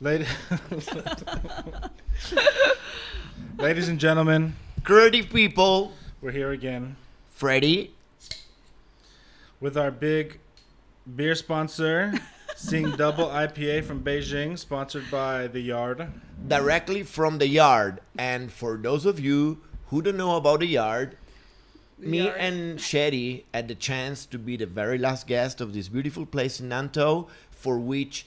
Ladies, ladies and gentlemen, Creative people, we're here again Freddy. with our big beer sponsor, Sing Double IPA from Beijing, sponsored by The Yard. Directly from the yard. And for those of you who don't know about the yard, me Yard. and Shetty had the chance to be the very last guest of this beautiful place in Nantou, for which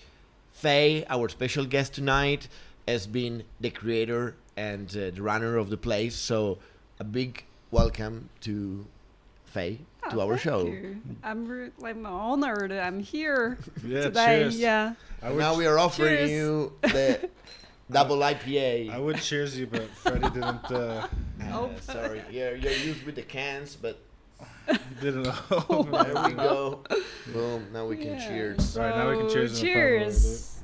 Fei, our special guest tonight, has been the creator and the runner of the place. So a big welcome to Fei to our thank show. You. I'm honored. I'm here Yeah, today. cheers. Yeah. I And would, now we are offering Cheers. you the double IPA. I would cheers you, but Freddie didn't. Sorry, you're used with the cans, but Didn't. there we go. Boom, now we can Yeah. cheers. All right, now we can cheers in the Cheers.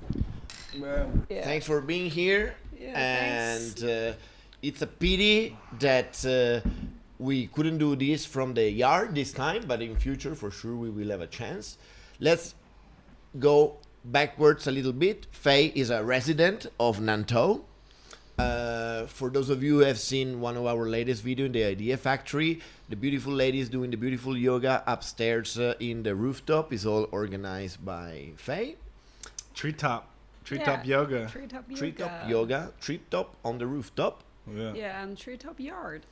Yeah. Thanks for being here. Yeah, And thanks. it's a pity that we couldn't do this from the yard this time, but in future for sure we will have a chance. Let's go backwards a little bit. Fei is a resident of Nantou. For those of you who have seen one of our latest video in the Idea Factory, the beautiful ladies doing the beautiful yoga upstairs in the rooftop is all organized by Fei. Treetop Yeah. yoga. Treetop Treetop yoga, treetop on the rooftop, Yeah. Yeah, and Treetop Yard.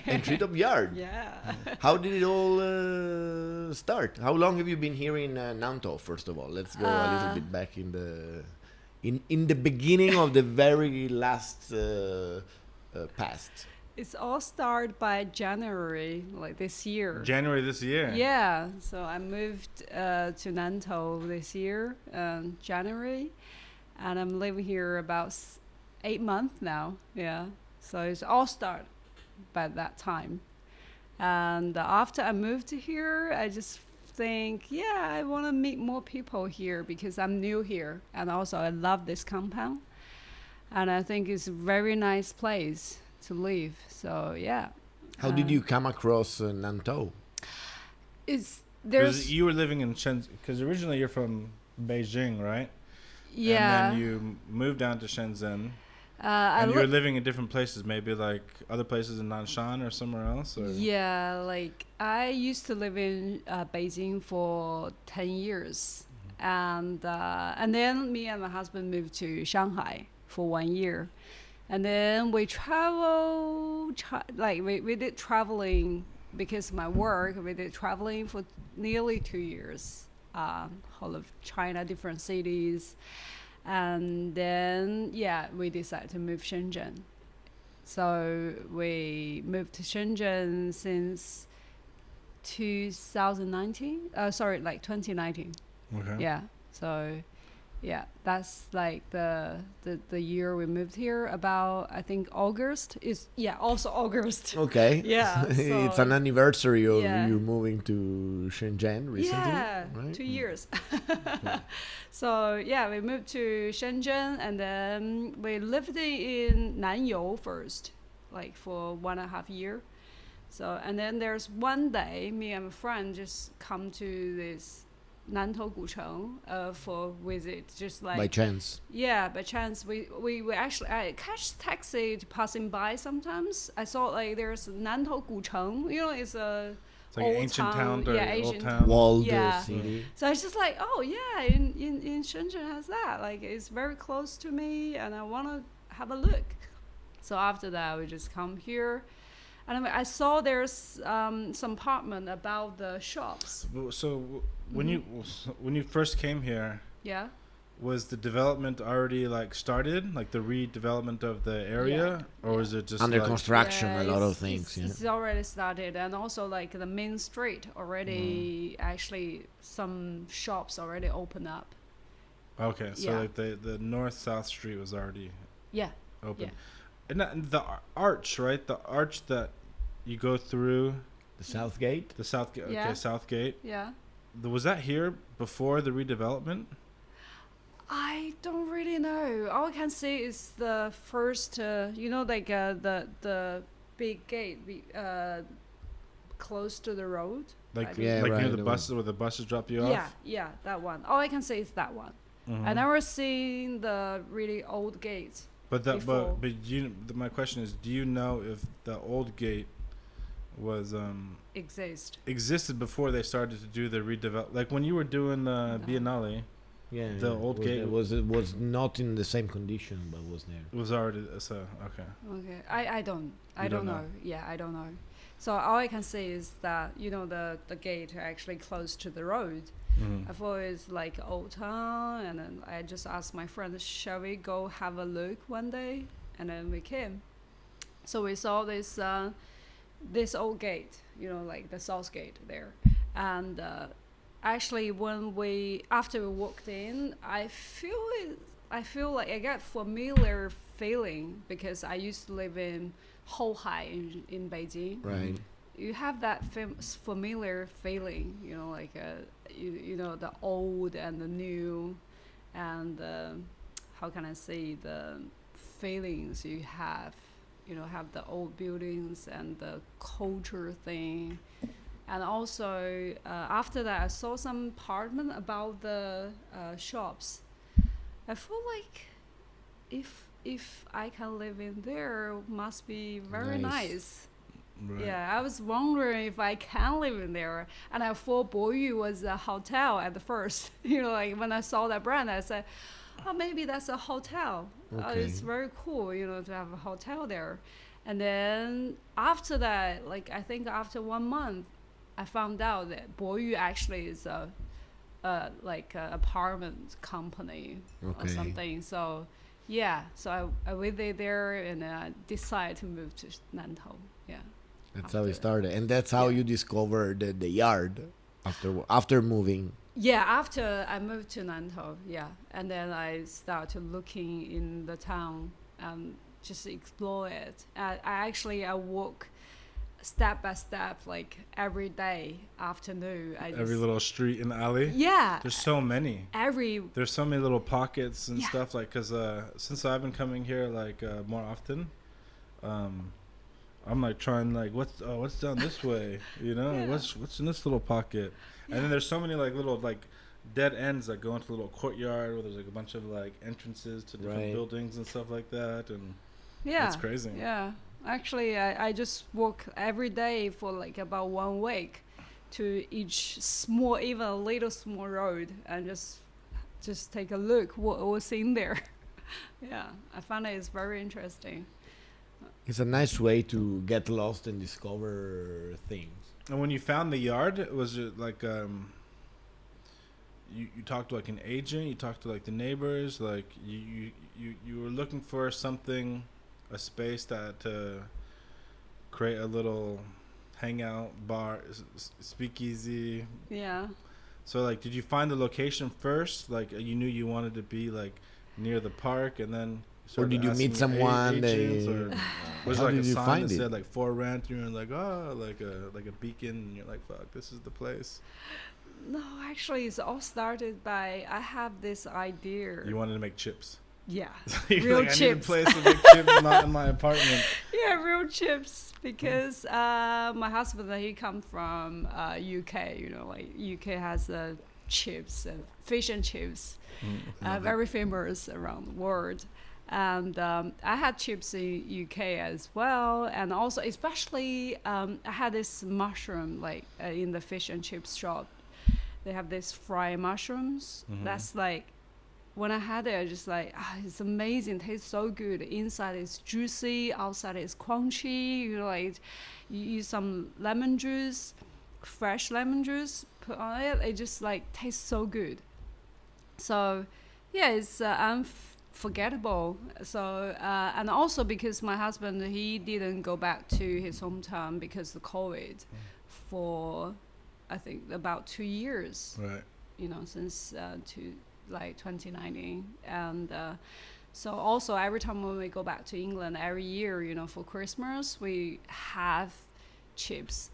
and treetop yard. Yeah. How did it all start? How long have you been here in Nantou? First of all, let's go a little bit back in the beginning of the very last past. It's all started by January, like this year. January this year. Yeah, so I moved to Nantou this year, January, and I'm living here about 8 months now. Yeah, so it's all started by that time. And after I moved here, I just think, yeah, I want to meet more people here because I'm new here, and also I love this compound, and I think it's a very nice place to live. So yeah. How did you come across Nantou? It's Because there's you were living in Shenzhen. Because originally you're from Beijing, right? yeah. And then you moved down to Shenzhen. I And you were li- living in different places, maybe like other places in Nanshan or somewhere else? Or? Yeah, like I used to live in Beijing for 10 years. And then me and my husband moved to Shanghai for 1 year. And then we we did traveling because of my work. We did traveling for nearly 2 years, whole of China, different cities. And then, yeah, we decided to move Shenzhen. So we moved to Shenzhen since 2019. Okay. Yeah. So, yeah, that's like the year we moved here. About I think August is also August. Okay. Yeah, It's so- an anniversary of Yeah. you moving to Shenzhen recently. Yeah, right? 2 years. So yeah, we moved to Shenzhen, and then we lived in Nanyou first, like for 1.5 year. So and then there's one day, me and my friend just come to this Nantou Gucheng for visit, just like By chance. yeah, by chance we actually I catch taxi to passing by sometimes. I saw like there's Nantou Gucheng, it's a It's like old an ancient town or yeah, old ancient town. Walled Yeah. city. So I was just like, oh yeah, in Shenzhen has that. Like it's very close to me, and I want to have a look. So after that, we just come here, and I saw there's some apartment about the shops. So when you first came here, Yeah. was the development already like started, like the redevelopment of the area, or was it just Under like, construction, Yeah, a lot of it's- things. It's already started, and also like the main street already actually some shops already open up. Okay, so Yeah. like the north-south street was already Yeah. open. Yeah. And the arch, right? The arch that you go through The South Gate. the south gate. Yeah. Okay, south gate. Yeah. Was that here before the redevelopment? I don't really know. All I can say is the first, the big gate close to the road. Like I like think- Yeah, near right, the the buses where the buses drop you off? Yeah, that one. All I can say is that one. I never seen the really old gate. But before. my question is, do you know if the old gate was existed before they started to do the redevelop? Like when you were doing the Biennale, Yeah, the old gate was not in the same condition, but was there. it was already so okay. Okay, I don't don't know. know. Yeah, I don't know. So all I can say is that the gate actually close to the road. I thought it's like old town, and then I just asked my friend, shall we go have a look one day? And then we came. So we saw this old gate, like the south gate there. And actually, after we walked in, I feel like I got familiar feeling because I used to live in Hohai in Beijing. Right. You have that familiar feeling, like the old and the new, and how can I say, the feelings you have, have the old buildings and the culture thing. And also after that, I saw some apartment about the shops. I feel like if I can live in there, must be very nice. Right. Yeah, I was wondering if I can live in there. And I thought Boyu was a hotel at the first. Like when I saw that brand, I said, oh, maybe that's a hotel. Okay. It's very cool, to have a hotel there. And then after that, like I think after 1 month, I found out that Boyu actually is like a apartment company or something. So yeah, so I went there and I decided to move to Nantou. Yeah. That's how it started, and that's how you discovered the yard after moving. Yeah, after I moved to Nantou, yeah, and then I started looking in the town and just explore it. I walk step by step, like every day afternoon. Every little street and alley. Yeah. There's so many. There's so many little pockets and stuff, like, because since I've been coming here like more often, I'm like trying, like, what's down this way, what's in this little pocket. And then there's so many like little like dead ends that go into a little courtyard where there's like a bunch of like entrances to different buildings and stuff like that, and it's crazy. Yeah, actually I just walk every day for like about 1 week to each small, even a little small road, and just take a look what's in there. Yeah, I find it's very interesting. It's a nice way to get lost and discover things. And when you found the yard, was it like you talked to like an agent, you talked to like the neighbors, like you were looking for something, a space that create a little hangout bar, speakeasy. Yeah. So like, did you find the location first? Like you knew you wanted to be like near the park, and then or did you meet someone? Or was how there like did a you sign find that it? said like for rent? And you're like, oh, like a beacon, and you're like, fuck, this is the place. No, actually, it's all started by I have this idea. You wanted to make chips. Yeah, real chips. I need a place to make chips, not in my apartment. Yeah, real chips, because my husband, he come from UK. Like UK has chips, fish and chips, very famous around the world. And I had chips in UK as well, and also especially I had this mushroom like in the fish and chips shop. They have this fried mushrooms. That's like, when I had it, I just like, it's amazing. Tastes so good. Inside is juicy, outside is crunchy. Like, you use some lemon juice, fresh lemon juice, put on it. It just like tastes so good. So, yeah, it's unforgettable. So, and also because my husband, he didn't go back to his hometown because of COVID for, I think, about 2 years. Right. Since 2019, and so also every time when we go back to England every year, for Christmas, we have chips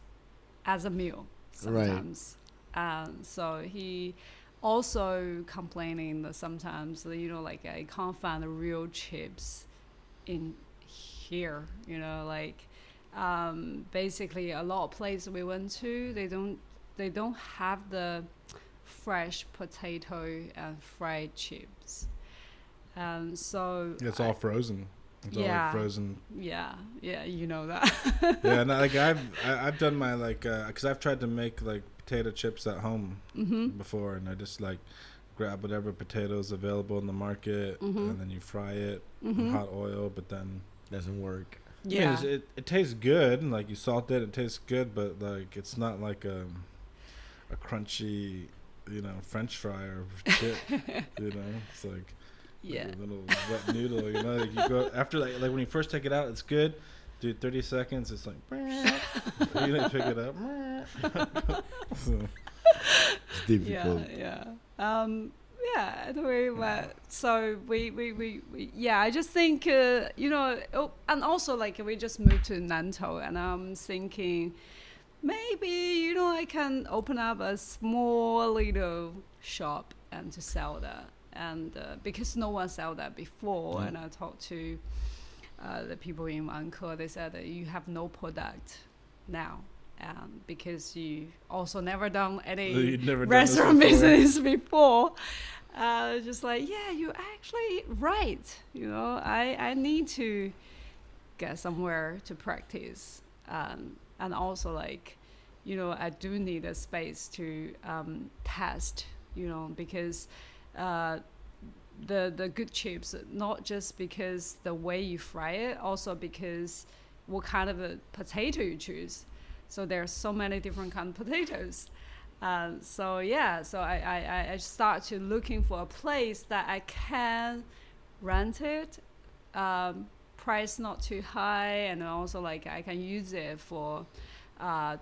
as a meal sometimes. Right. So he also complaining that sometimes, like I can't find the real chips in here. Like basically a lot of places we went to, they don't have the fresh potato and fried chips. And so It's all frozen. It's all like frozen. Yeah, you know that. Yeah, no, like I've done my like because I've tried to make like potato chips at home before, and I just like grab whatever potatoes available in the market, and then you fry it in hot oil, but then Doesn't work. Yeah. I mean, it tastes good, and like you salt it, it tastes good, but like it's not like a crunchy, French fry or chip. It's like Yeah. a little wet noodle. Like you go after like when you first take it out, it's good. Do 30 seconds, it's like you didn't pick it up. So. It's difficult. Anyway, but so we I just think and also like we just moved to Nantou, and I'm thinking maybe I can open up a small little shop and to sell that, and because no one sell that before, and I talked to the people in Vancouver, they said that you have no product now. Because you also never done any restaurant business before. Just like, you're actually right. I need to get somewhere to practice. And also like, I do need a space to test, because the good chips, not just because the way you fry it, also because what kind of a potato you choose. So there's so many different kind of potatoes. So I start to looking for a place that I can rent it, price not too high, and also like I can use it for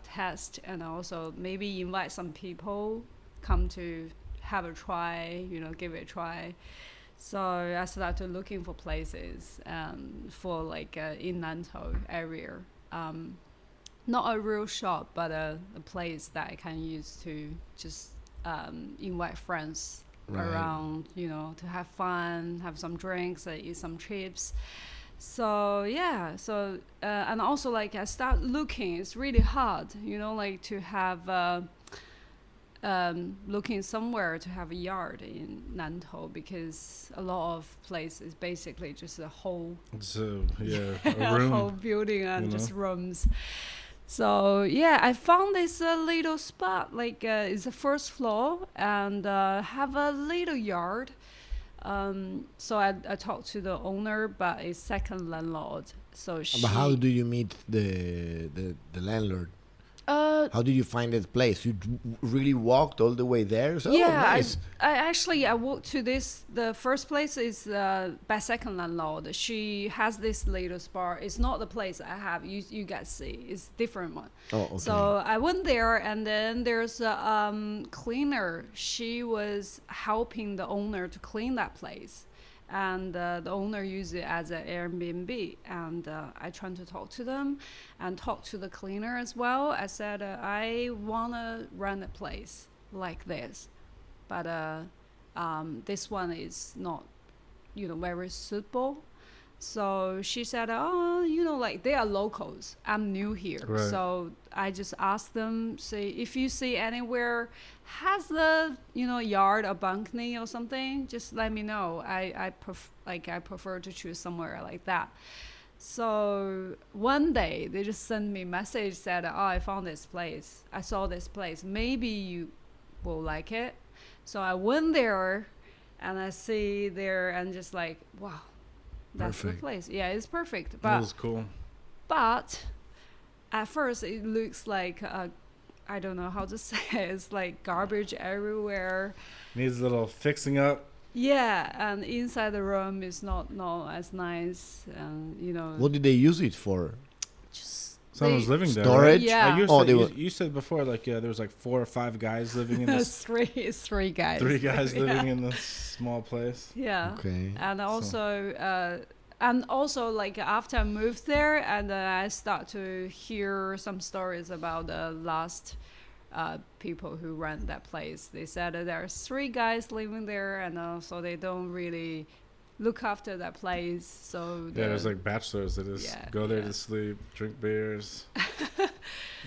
test, and also maybe invite some people come to have a try, give it a try. So I started looking for places for like in Nantou area. Not a real shop, but a place that I can use to just invite friends around, to have fun, have some drinks, eat some chips. So and also like I start looking, it's really hard, like to have looking somewhere to have a yard in Nantou, because a lot of places basically just a whole a room. whole building and just rooms. So I found this little spot, like it's a first floor and have a little yard. So I talked to the owner, but it's second landlord. So But how do you meet the landlord? How did you find that place? You really walked all the way there? So, nice. I walked to this. The first place is by second landlord. She has this little spot. It's not the place I have. You guys see, it's different one. Oh, okay. So I went there, and then there's a cleaner. She was helping the owner to clean that place. And the owner used it as an Airbnb, and I tried to talk to them and talk to the cleaner as well. I said I want to run a place like this, but this one is not very suitable. So she said, like they are locals, I'm new here. Right. So I just asked them, say, if you see anywhere has the yard or balcony or something, just let me know. I prefer to choose somewhere like that. So one day they just sent me a message, said, I found this place, I saw this place, maybe you will like it. So I went there and I see there and just like, wow, that's perfect. The place. Yeah, it's perfect. But that was cool. But at first it looks like I don't know how to say it. It's like garbage everywhere. Needs a little fixing up. Yeah, and inside the room is not as nice. What did they use it for? Just someone was living there. Storage. Right? Yeah. You said before, like there was like 4 or 5 guys living in this. three guys. 3 guys living in this small place. Yeah. Okay. And also, like after I moved there, and I start to hear some stories about the last people who ran that place. They said that there are 3 guys living there, and also they don't really look after that place. So there's like bachelors that just go there to sleep, drink beers.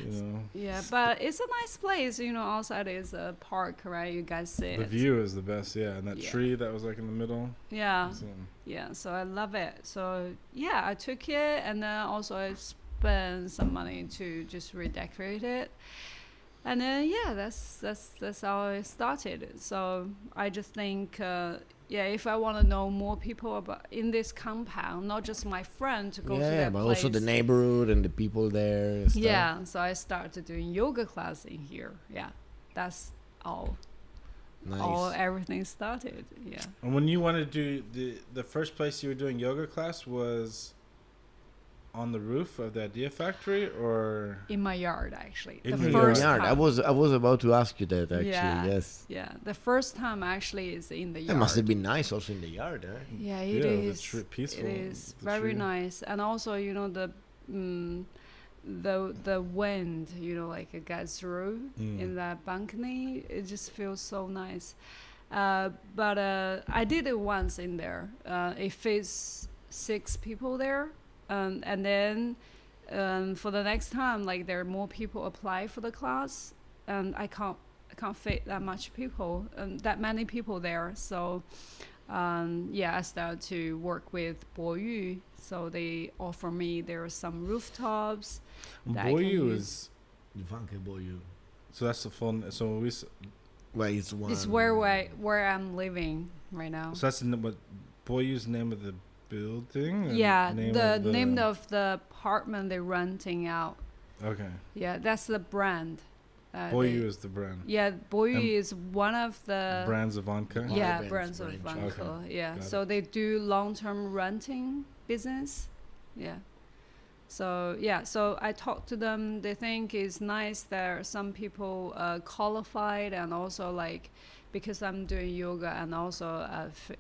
You know, Yeah, but it's a nice place. You know, outside is a park, right? You guys see the it. view is the best. Yeah, and that Yeah. tree that was like in the middle. Yeah, So, yeah. So I love it. So yeah, I took it, and then also I spent some money to just redecorate it. And then yeah, that's how it started. So I just think yeah, if I want to know more people about in this compound, not just my friend to go to Yeah, that but place. also the neighborhood and the people there and stuff. Yeah, so I started doing yoga class in here. Yeah, that's all Nice. everything started. Yeah, and when you wanted to do the first place you were doing yoga class was on the roof of the idea factory, or in my yard actually. In The your In your first yard. time. I was about to ask you that actually. Yeah. Yes. Yeah, the first time actually is in the It yard. must have been nice also in the yard, eh? Yeah, Yeah, it the is. peaceful, It is the very tree. nice, and also you know the wind, you know, like it gets through in that balcony. It just feels so nice. But I did it once in there. It fits 6 people there, and then for the next time, like there are more people apply for the class, and I can't fit that much people, that many people there. So yeah, I started to work with Boyu. So they offer me there are some rooftops. that I can Boyu use. is The funky boy. so that's the full. So we Well, it's one. It's where I'm living right now. so that's what Boyu's name of the building. and Yeah, name the of the name of the apartment they're renting out. Okay, Yeah, that's the brand. Boyu is the brand. Yeah, Boyu And is one of the Brands of Vodka. yeah Brands brands of range. Vanco. Okay, Yeah, got so they do long-term renting business. Yeah. So yeah, so I talked to them. They think it's nice that some people qualified, and also like because I'm doing yoga and also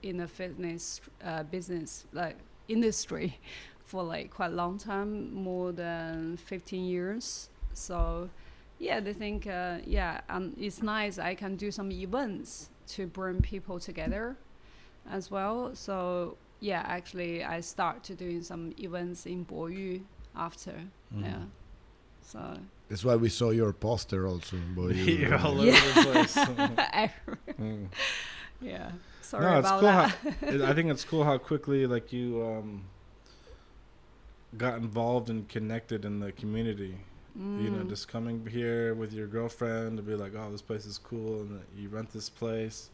in the fitness business like industry for like quite a long time, more than 15 years. So yeah, they think yeah, it's nice. I can do some events to bring people together as well. So yeah, actually I start to doing some events in Boyu after. Yeah. So That's why we saw your poster also, boy. You're all over Yeah. the place. Mm. yeah. Sorry No, it's about cool. that. I think it's cool how quickly like you got involved and connected in the community. You know, just coming here with your girlfriend to be like, oh, this place is cool, and you rent this place,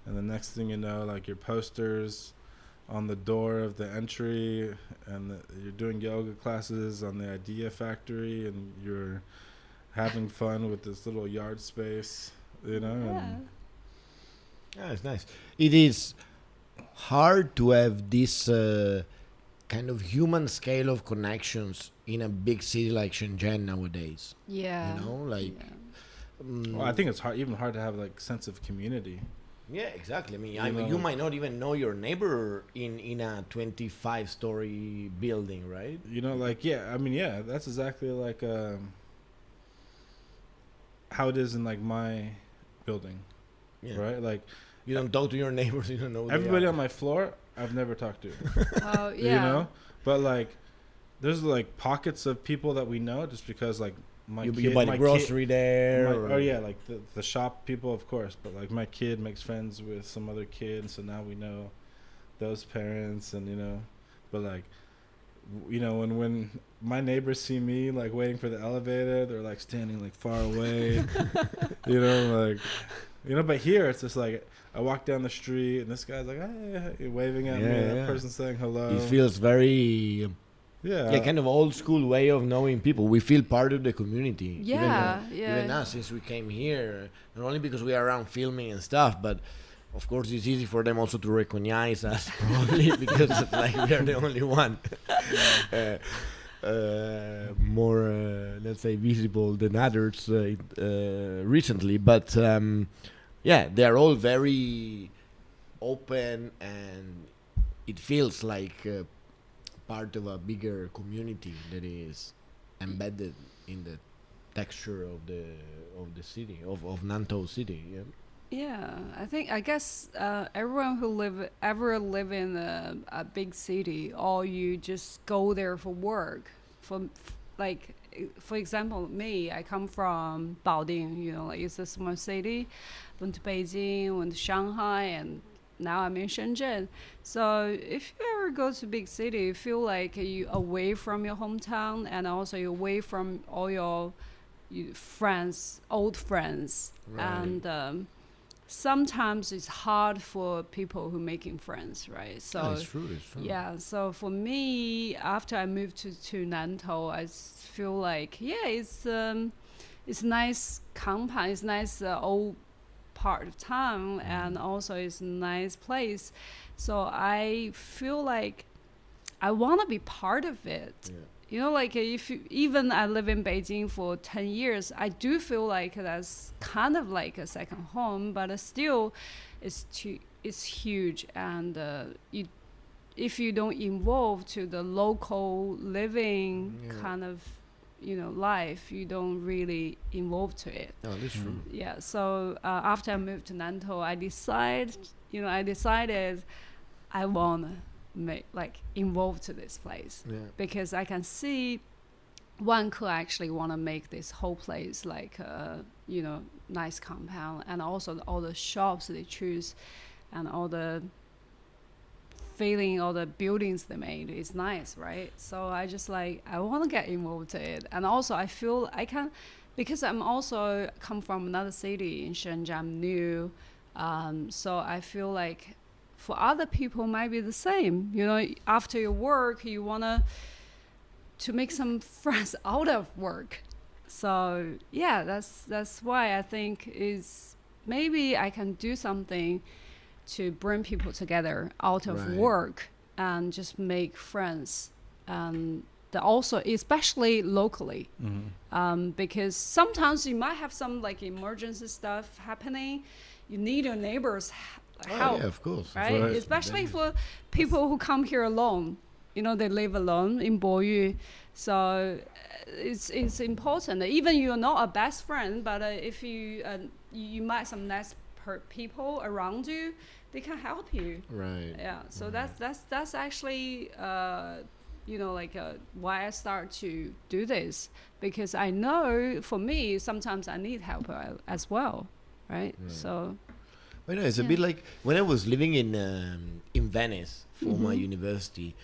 and the next thing you know, like your posters on the door of the entry, and you're doing yoga classes on the idea factory, and you're having fun with this little yard space, you know. Yeah. And Yeah, it's nice. It is hard to have this kind of human scale of connections in a big city like Shenzhen nowadays. Yeah. You know, like. Yeah. well, I think it's hard to have like sense of community. Yeah, exactly. I mean, You you know. might not even know your neighbor in a 25-story building, right? You know, like I mean, that's exactly like how it is in like my building, Yeah. right? Like You don't talk to your neighbors. You don't know. who they everybody are. on my floor, I've never talked to. Oh yeah. You know, but like there's like pockets of people that we know just because like You buy the grocery there. oh yeah, like the shop people, of course. But like my kid makes friends with some other kid, and so now we know those parents, and you know, but like, you know, when my neighbors see me like waiting for the elevator, they're like standing like far away, you know, like, you know. But here it's just like I walk down the street and this guy's like, hey, waving at me. That person's saying hello. It feels very. Yeah, kind of old school way of knowing people. We feel part of the community. Yeah, Even us, since we came here, not only because we are around filming and stuff, but of course it's easy for them also to recognize us, probably because like we are the only one more, let's say, visible than others recently. But yeah, they are all very open, and it feels like. Part of a bigger community that is embedded in the texture of the city of Nantou City. Yeah. Yeah, I guess everyone who ever live in a big city, or you just go there for work, like for example, me, I come from Baoding, like it's a small city. Went to Beijing, went to Shanghai, and now I'm in Shenzhen. So if you ever go to big city, you feel like you away from your hometown, and also you're away from all your friends, old friends. Right. And sometimes it's hard for people who making friends, right? So It's true. yeah, so for me, after I moved to Nantou, I feel like it's a nice compound, it's nice old part of town, and also it's a nice place. So I feel like I want to be part of it. Like if even I live in Beijing for 10 years, I do feel like that's kind of like a second home, but still it's huge. And if you don't involve to the local living kind of life, you don't really involve to it. No, that's true. Yeah, so after I moved to Nantou, I decided I want to involved to this place, because I can see one could actually want to make this whole place like nice compound, and also all the shops they choose, and all the feeling, all the buildings they made is nice, right? So I just I want to get involved to it. And also I feel I can, because I'm also come from another city in Shenzhen, I'm new, so I feel like for other people might be the same. After your work, you want to make some friends out of work. So yeah, that's why I think is maybe I can do something to bring people together out of work and just make friends, and also especially locally, because sometimes you might have some emergency stuff happening, you need your neighbors help. Yeah, of course, right? Especially for people who come here alone, they live alone in Boyu, so it's important. Even you're not a best friend, but if you might some nice people around you, they can help you. Right. Yeah. So that's actually why I start to do this, because I know for me sometimes I need help as well, right? So. Well, it's a bit like when I was living in Venice for my university.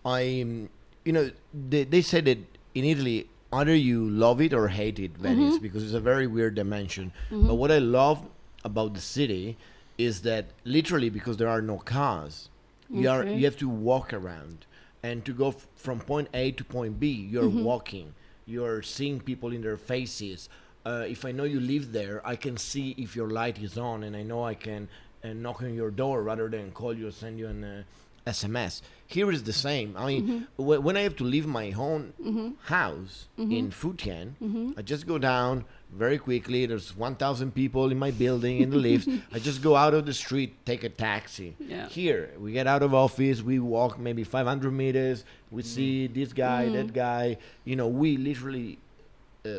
They said that in Italy, either you love it or hate it, Venice, because it's a very weird dimension. But what I love about the city is that literally, because there are no cars, you have to walk around, and to go from point A to point B, you're walking, you're seeing people in their faces. If I know you live there, I can see if your light is on, and I know I can knock on your door rather than call you or send you an SMS. Here is the same. I mean, when I have to leave my own house in Futian, I just go down very quickly. There's 1,000 people in my building in the lift. I just go out of the street, take a taxi. Yeah. Here, we get out of office, we walk maybe 500 meters, we see this guy, that guy. We literally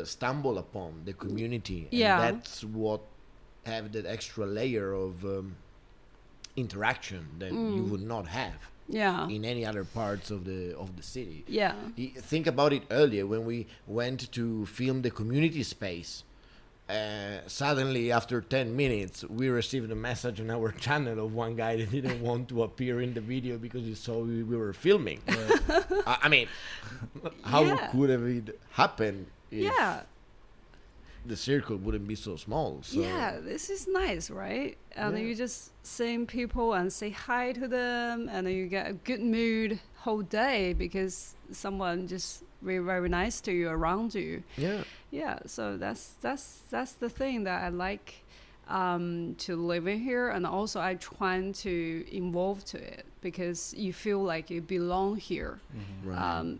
stumble upon the community, and that's what have that extra layer of interaction that you would not have in any other parts of the city. Think about it earlier when we went to film the community space. Suddenly, after 10 minutes, we received a message on our channel of one guy that didn't want to appear in the video because he saw we were filming. I mean, how could have it happened if the circle wouldn't be so small? So. Yeah, this is nice, right? And you just seeing people and say hi to them, and then you get a good mood whole day because someone just very, very nice to you around you. Yeah, so that's the thing that I like to live in here, and also I try to involve to it because you feel like you belong here,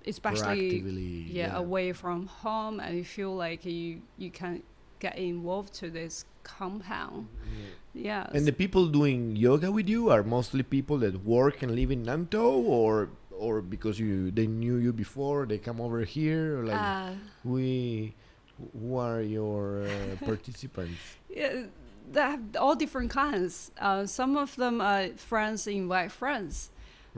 especially away from home, and you feel like you can get involved to this compound. And the people doing yoga with you are mostly people that work and live in Nantou, or because they knew you before, they come over here, or who are your participants? They have all different kinds. Some of them are friends invite friends.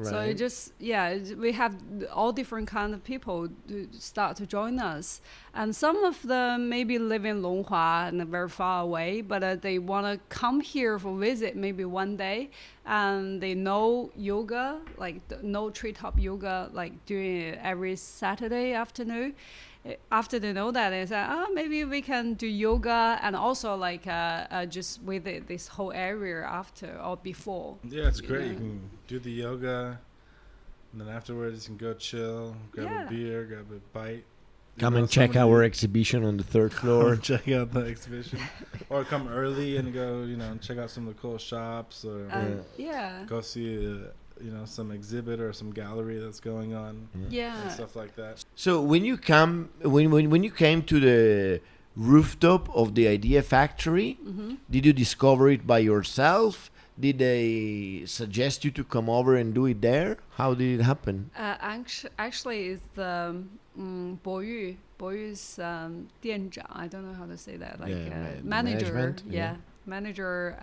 So it just we have all different kind of people to start to join us, and some of them maybe live in Longhua and very far away, but they want to come here for visit maybe one day, and they know yoga, like know Treetop yoga, like doing it every Saturday afternoon. After they know that, they say, oh, maybe we can do yoga and also like just with this whole area after or before. Yeah, it's great. You can do the yoga, and then afterwards you can go chill, grab a beer, grab a bite. Come and check our exhibition on the third floor. Check out the exhibition. Or come early and go, check out some of the cool shops, or go see some exhibit or some gallery that's going on, and stuff like that. So when you come, when you came to the rooftop of the Idea Factory, did you discover it by yourself? Did they suggest you to come over and do it there? How did it happen? Actually, it's the 博玉is 店长. I don't know how to say that. Like manager. Manager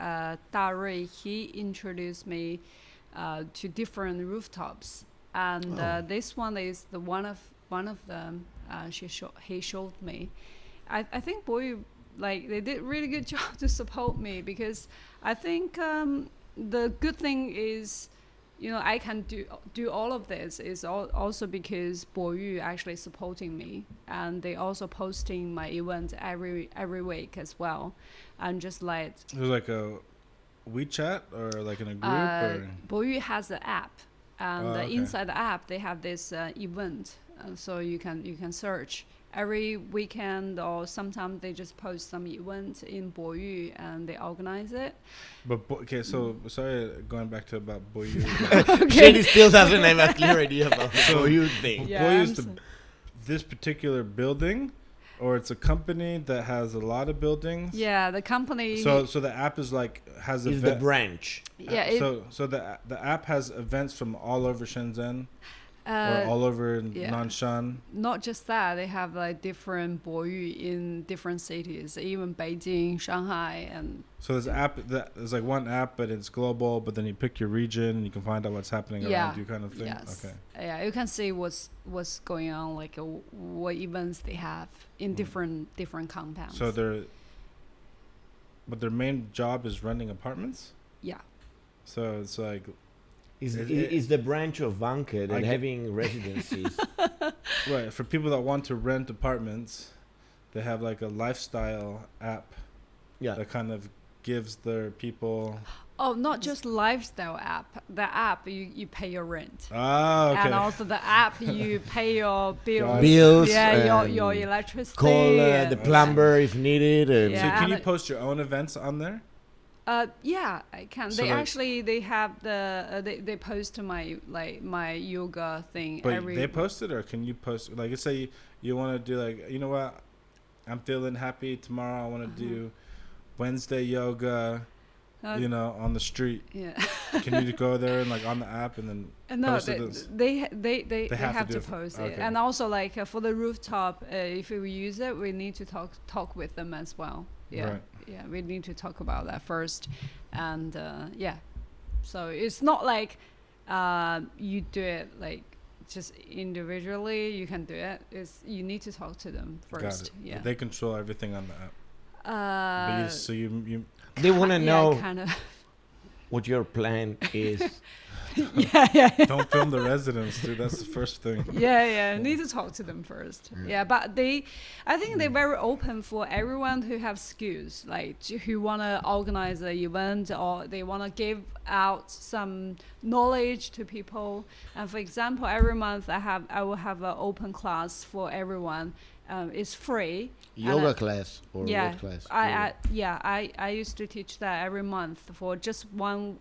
大瑞, he introduced me to different rooftops, and this one is the one of them. He showed me. I think Boyu, like, they did really good job to support me, because I think the good thing is, I can do all of this is also because Boyu actually supporting me, and they also posting my event every week as well, and just like it was like a WeChat or like in a group. Or? Boyu has an app, and inside the app they have this event, so you can search every weekend, or sometimes they just post some event in Boyu and they organize it. But so sorry, going back to about Boyu. Shady still doesn't have a clear idea about the Boyu thing. Boyu is this particular building, or it's a company that has a lot of buildings. Yeah, the company. So the app is has is the branch. Yeah. So the app has events from all over Shenzhen. Or all over Nanshan. Not just that, they have like different Boyu in different cities, even Beijing, Shanghai, and. So there's like one app, but it's global. But then you pick your region, and you can find out what's happening around you, kind of thing. Yes. Okay. Yeah, you can see what's going on, like what events they have in different compounds. So their main job is renting apartments. Yeah. So it's like. Is the branch of Vanke and having residencies. Right. For people that want to rent apartments, they have like a lifestyle app that kind of gives their people... Oh, not just lifestyle app. The app, you pay your rent. Ah, okay. And also the app, you pay your bills. Bills. Yeah, your electricity. Call the plumber if needed. And so can you post your own events on there? Yeah, I can. So they have they post to my yoga thing. But they post it, or can you post? Like, let's say you want to do like, you know what, I'm feeling happy tomorrow. I want to do Wednesday yoga. On the street. Yeah. Can you go there and like on the app and then post it? They have to post it. And also like for the rooftop, if we use it, we need to talk with them as well. Yeah. Right. Yeah, we need to talk about that first, and so it's not like you do it like just individually. You can do it. You need to talk to them first. Yeah, but they control everything on the app. So you they want to know kind of what your plan is. Yeah. Don't film the residents, dude. That's the first thing. Yeah. Need to talk to them first. Yeah, but I think they're very open for everyone who have skills, like who want to organize an event, or they want to give out some knowledge to people. And for example, every month I will have an open class for everyone. It's free. Yoga class or what class? I used to teach that every month for just one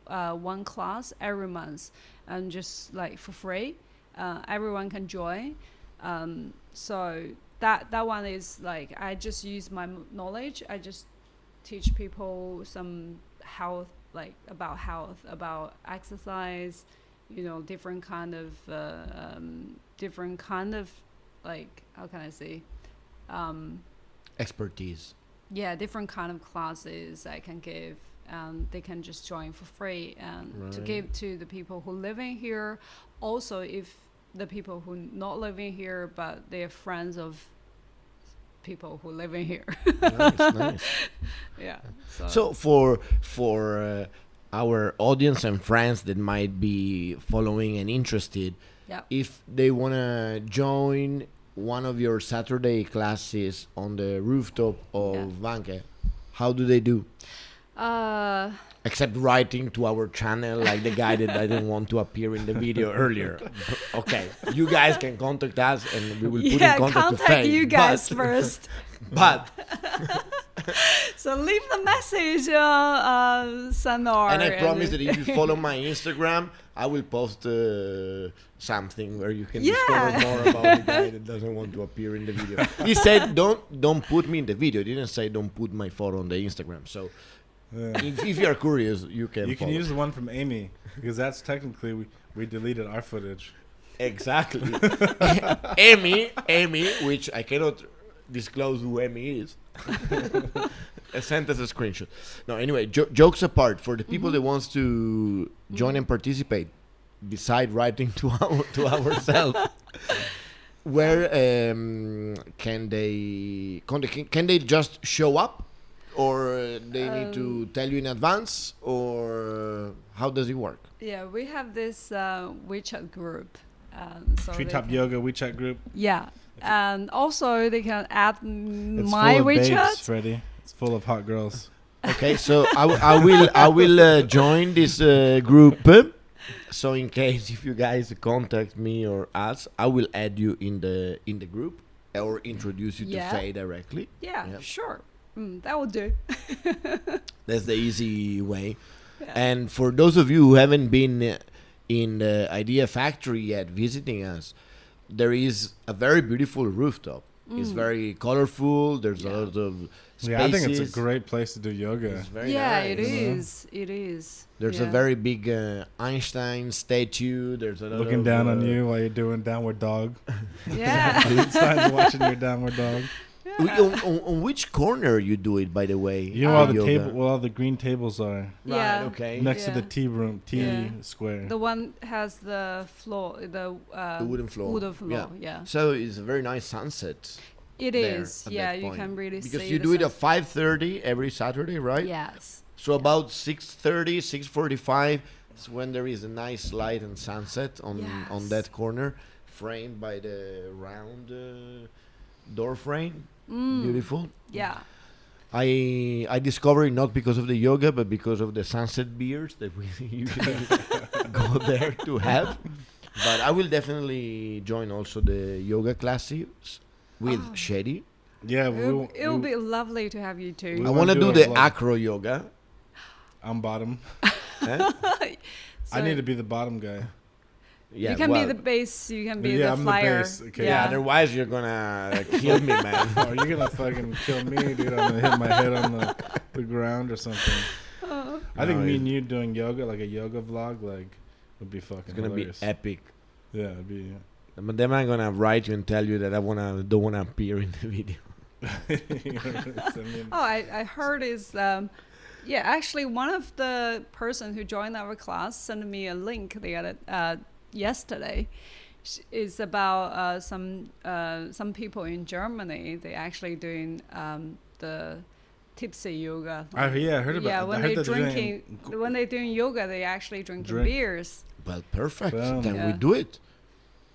class every month, and just like for free. Everyone can join. So that one is like, I just use my knowledge. I just teach people some health, like about health, about exercise, different kind of like, how can I say, expertise. Yeah, different kind of classes I can give and they can just join for free and to Right. give to the people who live in here. Also, if the people who not living here, but they are friends of people who live in here. Nice. Yeah. So for our audience and friends that might be following and interested, Yeah. if they wanna join one of your Saturday classes on the rooftop of Yeah. Vanke, how do they do? Except writing to our channel like the guy that didn't want to appear in the video earlier. Okay, you guys can contact us and we will put in contact to Faye. You guys first. But So leave the message, Sanor. and I promise that if you follow my Instagram, I will post something where you can discover more about the guy that doesn't want to appear in the video. He said, "Don't put me in the video." He didn't say, "Don't put my photo on the Instagram." So if you are curious, you can. You can follow. use the one from Amy because that's technically we deleted our footage. Exactly. Amy, which I cannot disclose who Amy is. Sent us a screenshot. No, anyway, jokes apart, for the people that wants to join and participate, beside writing to ourselves, where can they just show up, or they need to tell you in advance, or how does it work? Yeah, we have this WeChat group. So Treetop Yoga WeChat group. Yeah, and also they can add It's my full of babes, WeChat. Freddie. It's full of hot girls. Okay, so I will join this group. So in case if you guys contact me or us, I will add you in the group or introduce you Yeah. to Faye directly. Yeah, Yep. sure. That will do. That's the easy way. Yeah. And for those of you who haven't been in the Idea Factory yet visiting us, there is a very beautiful rooftop. It's very colorful. There's a Yeah. lot of spaces. Yeah, I think it's a great place to do yoga. It's very Yeah, nice. it is. It is. There's a Yeah. very big Einstein statue. There's a lot Looking of, down on you while you're doing downward dog. Yeah. Einstein's watching your downward dog. On which corner you do it, by the way? You know all the yoga? table, well, all the green tables are Right. Yeah. Okay. next to the Yeah. tea room, tea Yeah. square. The one has the floor, the wooden floor. Wooden floor. Yeah. So it's a very nice sunset. It there is. at Yeah, that you point. can really see. Because you the do it at sunset. 5:30 every Saturday, right? Yes. So about 6:30, 6:45 is when there is a nice light and sunset on Yes. that corner, framed by the round door frame. Beautiful. Yeah. I discovered it not because of the yoga, but because of the sunset beers that we usually go there to have. But I will definitely join also the yoga classes with Shady. Yeah, It'll be lovely to have you too. I wanna want to do do a the vlog. acro yoga. I'm bottom. Eh? So I need to be the bottom guy. Yeah, you can well, be the base. You can be Yeah, the I'm the flyer. base, okay. yeah. Otherwise, you're gonna kill me, man. Oh, you're gonna fucking kill me, dude. I'm gonna hit my head on the ground or something. I think No, me it- and you doing yoga, like a yoga vlog, like would be fucking It's gonna hilarious. be epic. Yeah, it'd be. But then I'm gonna write you and tell you that don't wanna appear in the video. Oh, I heard is yeah, actually one of the person who joined our class sent me a link the other yesterday. Is about some people in Germany. They actually doing the tipsy yoga. I heard about. Yeah, I when heard they that they're doing drinking when they doing yoga, they actually drinking Drink. beers. Well, perfect. Boom. Then we Yeah. do it.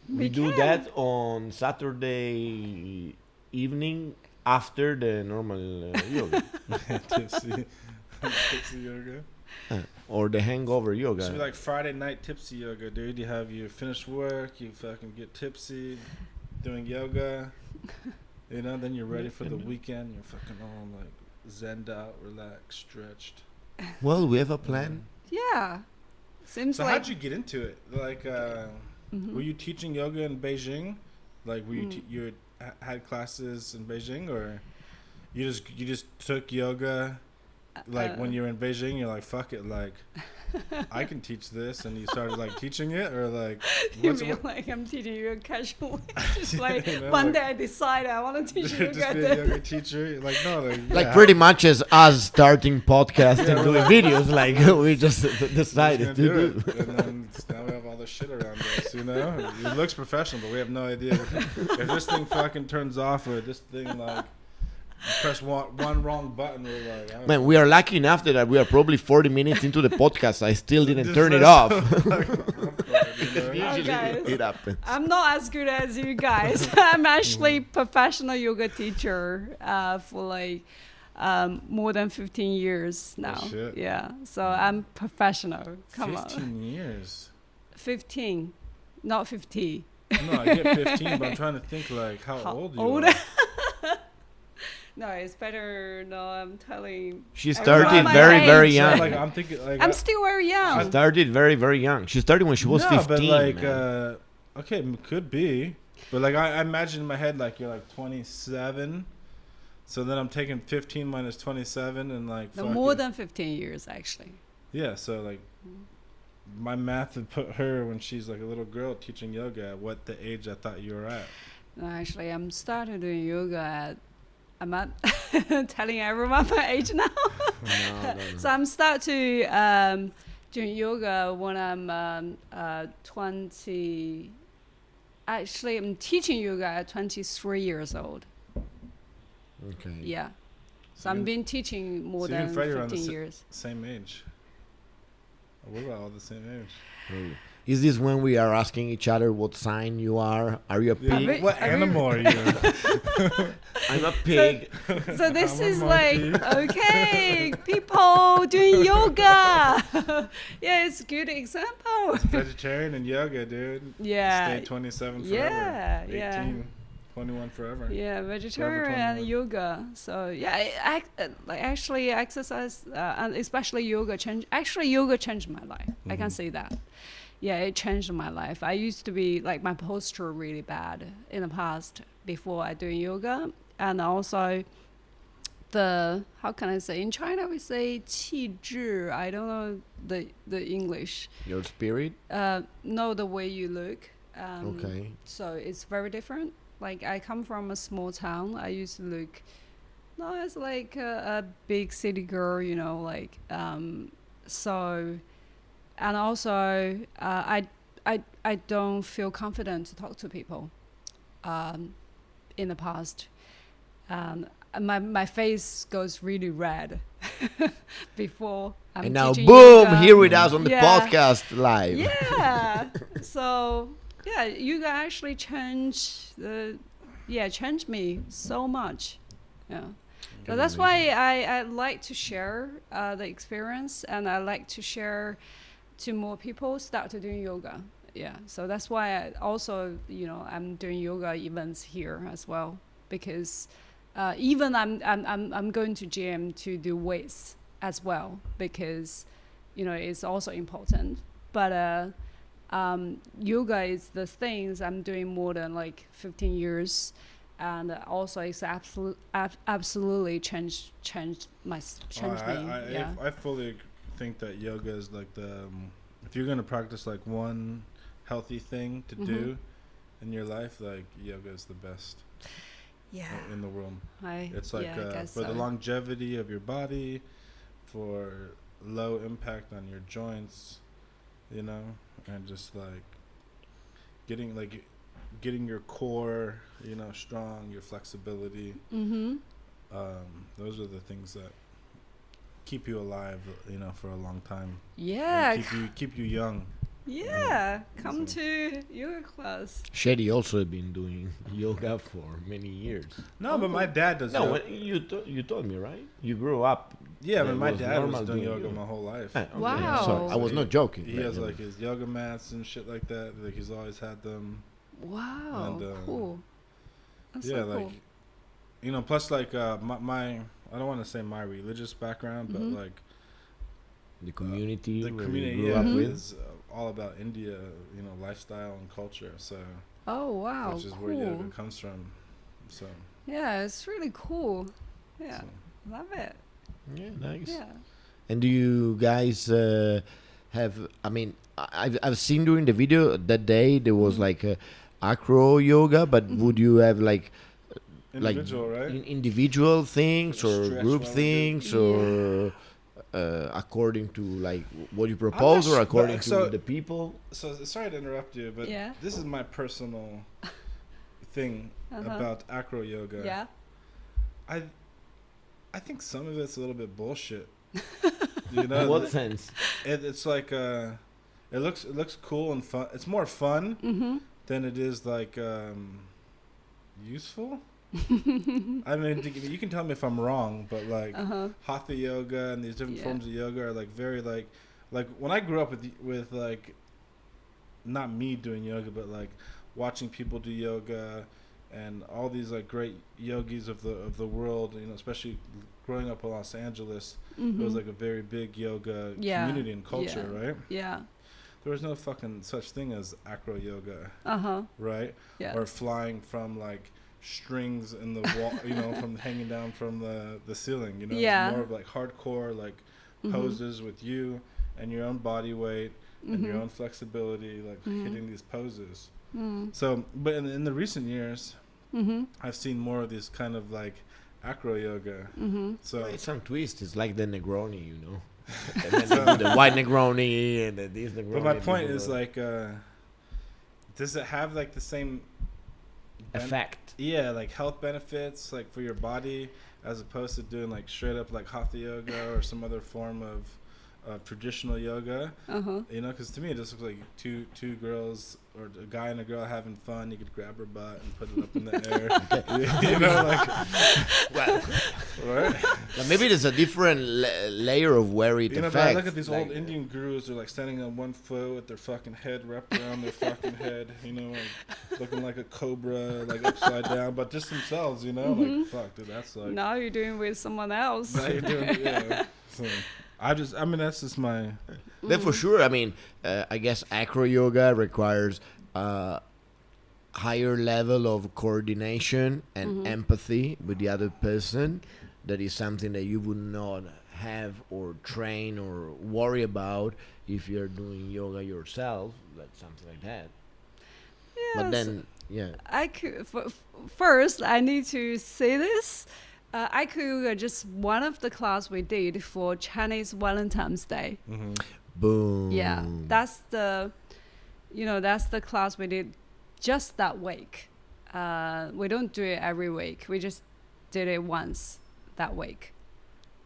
We We do can. that on Saturday evening after the normal yoga tipsy yoga. or the hangover It should be yoga. like Friday night tipsy yoga, dude. You have you finish work, you fucking get tipsy, doing yoga. You know, then you're ready for the weekend. You're fucking all like zenned out, relaxed, stretched. Well, we have a plan. Yeah, seems So like. how'd you get into it? Like, were you teaching yoga in Beijing? Like, were you you had classes in Beijing, or you just took yoga like when you're in Beijing, you're like, fuck it, like I can teach this, and you started like teaching it, or like You mean like I'm teaching you casually? Just like You know, one like- day I decide I want to teach you just be a yoga teacher, like no, Like yeah, pretty much as us starting podcast and Yeah, doing right. videos, like we just we're just decided gonna to do. it. And then now we have all this shit around us, you know. It looks professional, but we have no idea if this thing fucking turns off, or this thing like you press one wrong button, we're like, I don't Man, know. we are lucky enough that we are probably 40 minutes into the podcast. I still didn't Just turn it press- off. Oh, guys. It happens. I'm not as good as you guys. I'm actually professional yoga teacher for like more than 15 years now. shit. Yeah, so I'm professional. Come 15 on, years. 15, not 50. No, I get 15, but I'm trying to think like how old you old? are. No, it's better. No, I'm telling. She Everyone started my very, very age. So, young. like I'm thinking like I'm still very She young. started very, very young. She started when she was no, 15. but like man. okay, could be, but like I imagine in my head like you're like 27, so then I'm taking 15 minus 27 and like No, fuck more it. than 15 years actually. Yeah, so like my math would put her when she's like a little girl teaching yoga at what the age I thought you were at. No, actually, I'm started doing yoga at. I'm not telling everyone my age now. No. So I'm start to doing yoga when I'm 20. Actually, I'm teaching yoga at 23 years old. Okay. Yeah. So So I've you- been teaching more so you and than Freddie are on the 15 years. Same age. We're about all the same age. Oh. Is this when we are asking each other what sign you are? Are you a Yeah, pig? what animal are you? I'm a pig. So this I'm a is like, monkey. okay, people doing yoga. Yeah, it's a good example. Vegetarian and yoga, dude. Yeah. Stay 27 forever. Yeah, 18, yeah. 21 forever. Yeah, vegetarian and 21. yoga. So yeah, like actually exercise and especially yoga yoga changed my life. I can say that. Yeah, it changed my life. I used to be like my posture really bad in the past before I doing yoga, and also the how can I say in China we say 气质. I don't know the English. Your spirit? No, the way you look. Okay. So it's very different. Like I come from a small town. I used to look, no, it's like a big city girl, you know, like so, and also I don't feel confident to talk to people, in the past, my face goes really red before I'm And now, teaching boom, yoga. here with us on the Yeah. podcast live. Yeah. So yeah, yoga actually changed me so much. Yeah. So that's why I like to share the experience, and I like to share to more people start to doing yoga. Yeah. So that's why I also, I'm doing yoga events here as well, because even I'm going to gym to do weights as well, because it's also important. But yoga is the things I'm doing more than like 15 years, and also it's absolutely changed me. Yeah. I fully think that yoga is like the if you're gonna practice like one healthy thing to do in your life, like yoga is the best Yeah. in the world. It's like I guess for the so. longevity of your body, for low impact on your joints, and just like getting your core, strong, your flexibility. Those are the things that keep you alive, for a long time. Yeah. And keep you young. Yeah. Come So- to yoga class. Shady also been doing yoga for many years. No, but my dad does. No, yoga. you told me, right? You grew up. Yeah, but it my was dad was normal doing doing yoga yoga. my whole life. Ah, okay. Wow. Sorry, I was not joking. He has like his yoga mats and shit like that. Like he's always had them. Wow. And, Cool. That's Yeah, so like cool. plus like my I don't want to say my religious background, but like the community. the where community you grew up with. is all about India, lifestyle and culture. So Oh wow. which is Cool. where yoga comes from. So Yeah, it's really cool. Yeah. so. Love it. Yeah, nice. Yeah. And do you guys have? I mean, I've seen during the video that day there was like acro yoga, but would you have like Individual, right? individual things or Stretch group while we do- things or according to like what you propose or according to the people? So sorry to interrupt you, but Yeah. this is my personal thing about acro yoga. Yeah. I think some of it's a little bit bullshit. You In know, what sense? it's like it looks cool and fun. It's more fun than it is like useful. I mean, you can tell me if I'm wrong, but like hatha yoga and these different forms of yoga are like very like when I grew up with like not me doing yoga, but like watching people do yoga and all these like great yogis of the world, you know, especially growing up in Los Angeles, it was like a very big yoga community and culture, right? Yeah. There was no fucking such thing as acro yoga, right? Yeah. Or flying from like strings in the wall, you know, from hanging down from the ceiling, you know. Yeah. It's more of like hardcore like poses with you and your own body weight and your own flexibility, like hitting these poses. So, but in the recent years, I've seen more of this kind of like acro yoga. So It's some twist. It's like the Negroni, you know. And then they do the white Negroni and then these Negroni. but my point is like, does it have like the same effect. Yeah, like health benefits, like for your body, as opposed to doing like straight up like hatha yoga or some other form of traditional yoga. You know, because to me it just looks like two girls or a guy and a girl having fun. You could grab her butt and put it up in the air. You know, like Well, right? maybe there's a different layer of where it You know, but I affects. look at these like, old Indian gurus. They're like standing on one foot with their fucking head wrapped around their fucking head. You know, like looking like a cobra, like upside down, but just themselves. You know, like fuck, dude, that's like. Now you're doing with someone else. Now you're doing it, yeah. So, I mean, that's just my. Then for sure, I mean, I guess acro yoga requires a higher level of coordination and empathy with the other person. That is something that you would not have or train or worry about if you're doing yoga yourself, like something like that. Yeah, But then, yeah. I could first. I need to say this. I could just one of the class we did for Chinese Valentine's Day. Boom. Yeah, that's the class we did just that week. We don't do it every week. We just did it once that week,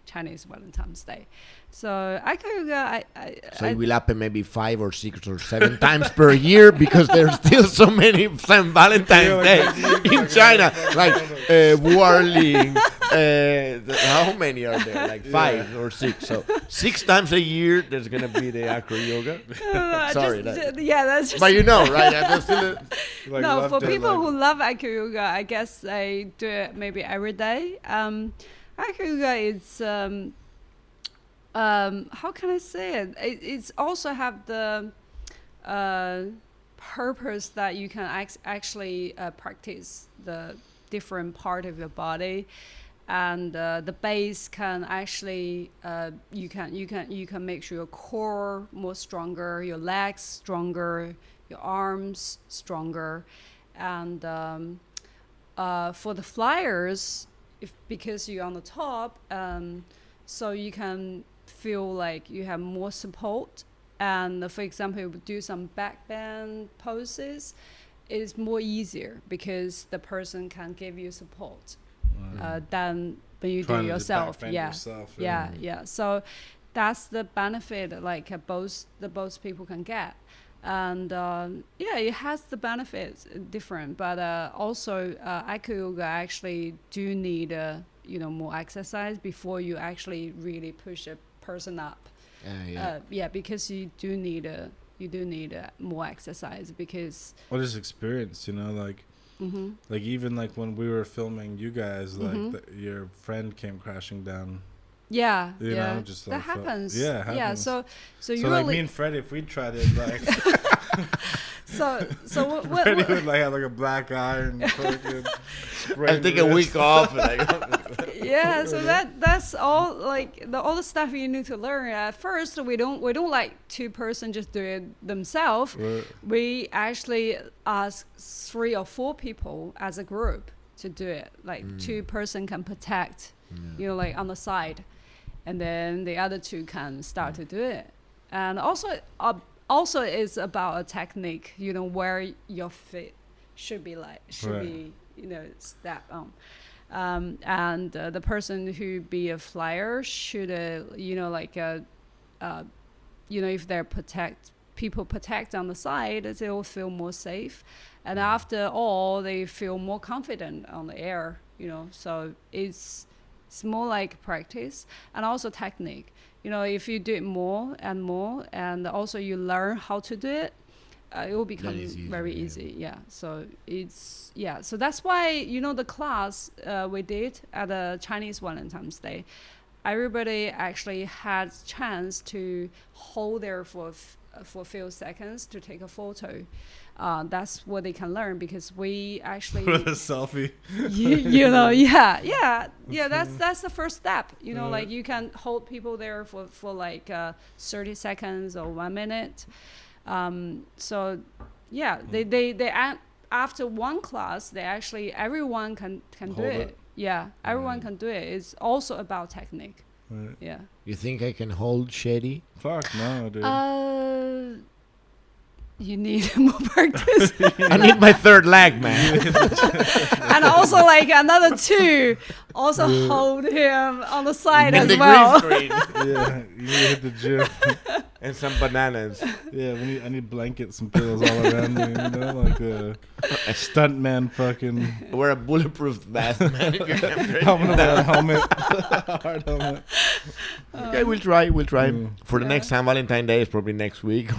Chinese Valentine's Day. So I could So it will happen maybe 5 or 6 or 7 times per year because there's still so many St. Valentine's Day in China. Like Warling. How many are there? Like 5 or 6. So 6 times a year there's gonna be the acro yoga. Sorry. that's just. But you know, right? That's still Like No, for loved it, people like- who love acro yoga, I guess they do it maybe every day. Acro yoga is how can I say it? It's also have the purpose that you can actually practice the different part of your body, and the base can actually you can make sure your core more stronger, your legs stronger, your arms stronger, and for the flyers, because you're on the top, so you can feel like you have more support. And for example, you do some back bend poses, it's more easier because the person can give you support than when you do it yourself. Yeah. So that's the benefit like both people can get. And it has the benefits different, but also acro yoga actually do need more exercise before you actually really push a person up. Because you do need more exercise because. Well, just experience, like. Like even like when we were filming you guys, like your friend came crashing down. Yeah, you know, just like that happens. Yeah, it happens. Yeah, so you like me and Freddie, if we tried it, like. so what Freddie would like have like a black eye and fucking. I'll take a week off. Yeah, so that's all like all the stuff you need to learn. At first, we don't like two-person just do it themselves. Right. We actually ask 3 or 4 people as a group to do it. Like 2-person can protect, like on the side, and then the other 2 can start to do it. And also it's about a technique. Where your feet should be be step on. And the person who be a flyer should, if they're people protect on the side, they will feel more safe. And after all, they feel more confident on the air, So it's more like practice and also technique. If you do it more and more, and also you learn how to do it, it will become very easy. Yeah. So so that's why the class we did at the Chinese Valentine's Day, everybody actually had chance to hold there for a few seconds to take a photo. That's what they can learn, because we actually with a selfie. That's the first step. Like you can hold people there for like 30 seconds or 1 minute. They after one class, they actually everyone can do it. Yeah, everyone can do it. It's also about technique. Right. Yeah. You think I can hold Shady? Fuck no, dude. You need more practice. I need my third leg, man. And also like another 2 also hold him on the side And as the well. green screen. Yeah, you need to hit the gym. And some bananas. Yeah, I need blankets and pillows all around me, like a stuntman fucking. Wear a bulletproof vest, man. If you can I'm gonna wear a helmet, a hard helmet. Okay, we'll try. For the next time, Valentine's Day is probably next week.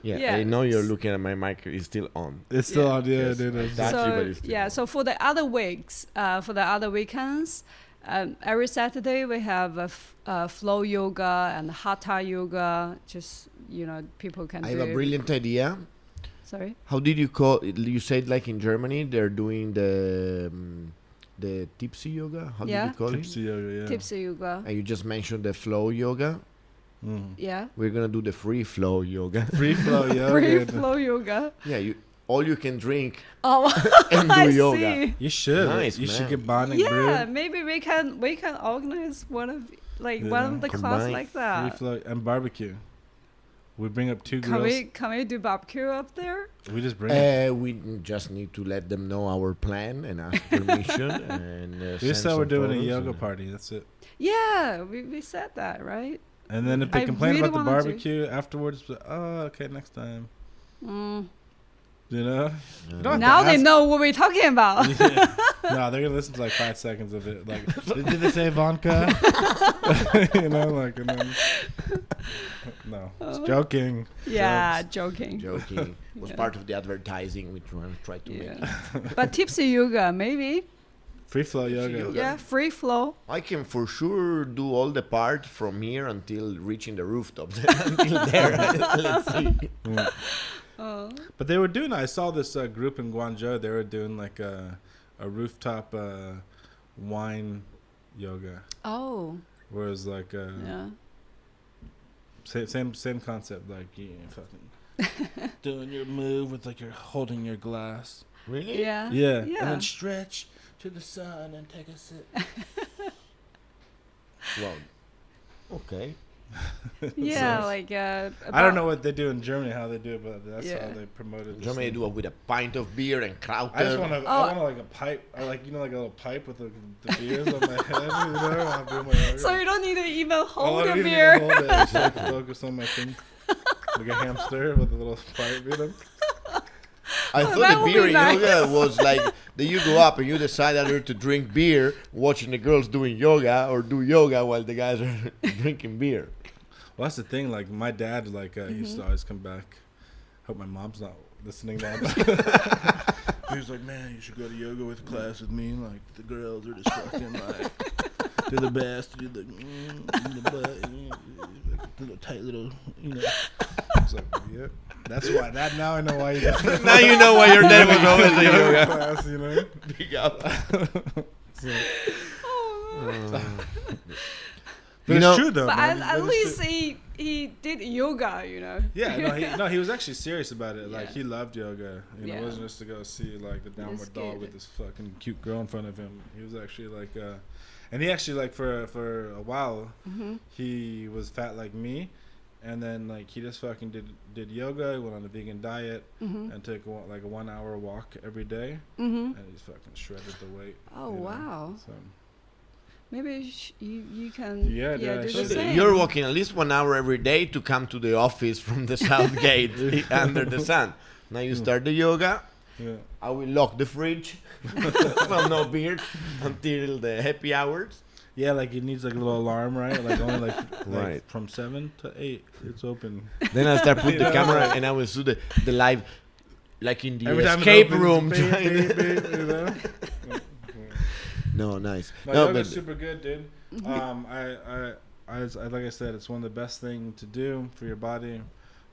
I know you're looking at my mic. It's still on. It's still on, Yes. dude. So for the other weeks, for the other weekends, every Saturday we have a flow yoga and hatha yoga. Just people can. I have a brilliant idea. Sorry. How did you call it? You said like in Germany they're doing the tipsy yoga. How did you call Tipsy yoga, yeah. Tipsy yoga. And you just mentioned the flow yoga. Yeah. We're gonna do the free flow yoga. Free flow yoga. Free flow yoga. Yeah, all you can drink Oh, and do I yoga. see. You should. Nice, you should man. get bonding Yeah, brew. maybe we can organize one of the class Combine like Free that. flow and barbecue. We bring up 2 Can girls. we do barbecue up there? We just bring it. We just need to let them know our plan and ask permission. And We send just said we're some doing a photos yoga and- party. That's it. Yeah, we said that, right? And then if they I complain really about the wanna do- barbecue afterwards, okay, next time. Mm. You know? Yeah. don't have Now to they ask- know what we're talking about. Yeah. No, they're gonna listen to like 5 seconds of it. Like, did they say vodka? And then no, it's joking. Yeah, joking. Joking. Was Yeah. part of the advertising we tried to make. Yeah. But tipsy yoga, maybe. Free flow yoga. yoga. Yeah, free flow. I can for sure do all the part from here until reaching the rooftop. Until there, let's see. Mm. Oh. But they were doing. I saw this group in Guangzhou. They were doing like a rooftop wine yoga, Oh. whereas like Yeah. same concept. Like fucking doing your move with like you're holding your glass. Really? Yeah. Yeah. Yeah. And then stretch to the sun and take a sip. Wow. Okay. Yeah, So- like I don't know what they do in Germany, how they do it, but that's Yeah. how they promoted this Germany thing. do it with a pint of beer and kraut. I just want to, Oh. I want like a pipe, or like like a little pipe with the beers on my head. I'm doing my yoga. So you don't need to even All hold I your need to beer. hold it, just like focus on my thing, like a hamster with a little pipe. I that thought the would beer be nice. yoga was like that you go up and you decide either to drink beer, watching the girls doing yoga, or do yoga while the guys are drinking beer. Well, that's the thing. Like my dad, like he used to always come back. Hope my mom's not listening now. He was like, "Man, you should go to yoga with class with me. Like the girls are just fucking like they're the best. Do the in the butt, the little tight little, you know." I was like, "Yep." That's why. That now I know why you. Now you know why your dad was always a yoga class, you know. big up. So, Oh, but You it's know- true though. but man. at That is least true. he did yoga, you know. Yeah, he was actually serious about it. Like Yeah. he loved yoga. You know, it Yeah. wasn't just to go see like the downward dog good. with this fucking cute girl in front of him. He was actually like, and he actually like for a while Mm-hmm. he was fat like me, and then like he just fucking did yoga. He went on a vegan diet Mm-hmm. and took like a 1 hour walk every day, Mm-hmm. and he's fucking shredded the weight. Oh, you know? wow. So Maybe you can Yeah, yeah, I do should the do. same. You're walking at least 1 hour every day to come to the office from the south gate under the sun. Now you start the yoga. yeah. I will lock the fridge. Well, no beer until the happy hours. Yeah, like it needs like a little alarm, right? Like only like Right. from 7 to 8, it's open. Then I start put the Yeah. camera and I will do the live, like in the Every time it escape opens, room. beep, trying to- beep, beep, you know? No, nice. No, No, yoga's but super good, dude. I like I said, it's one of the best things to do for your body.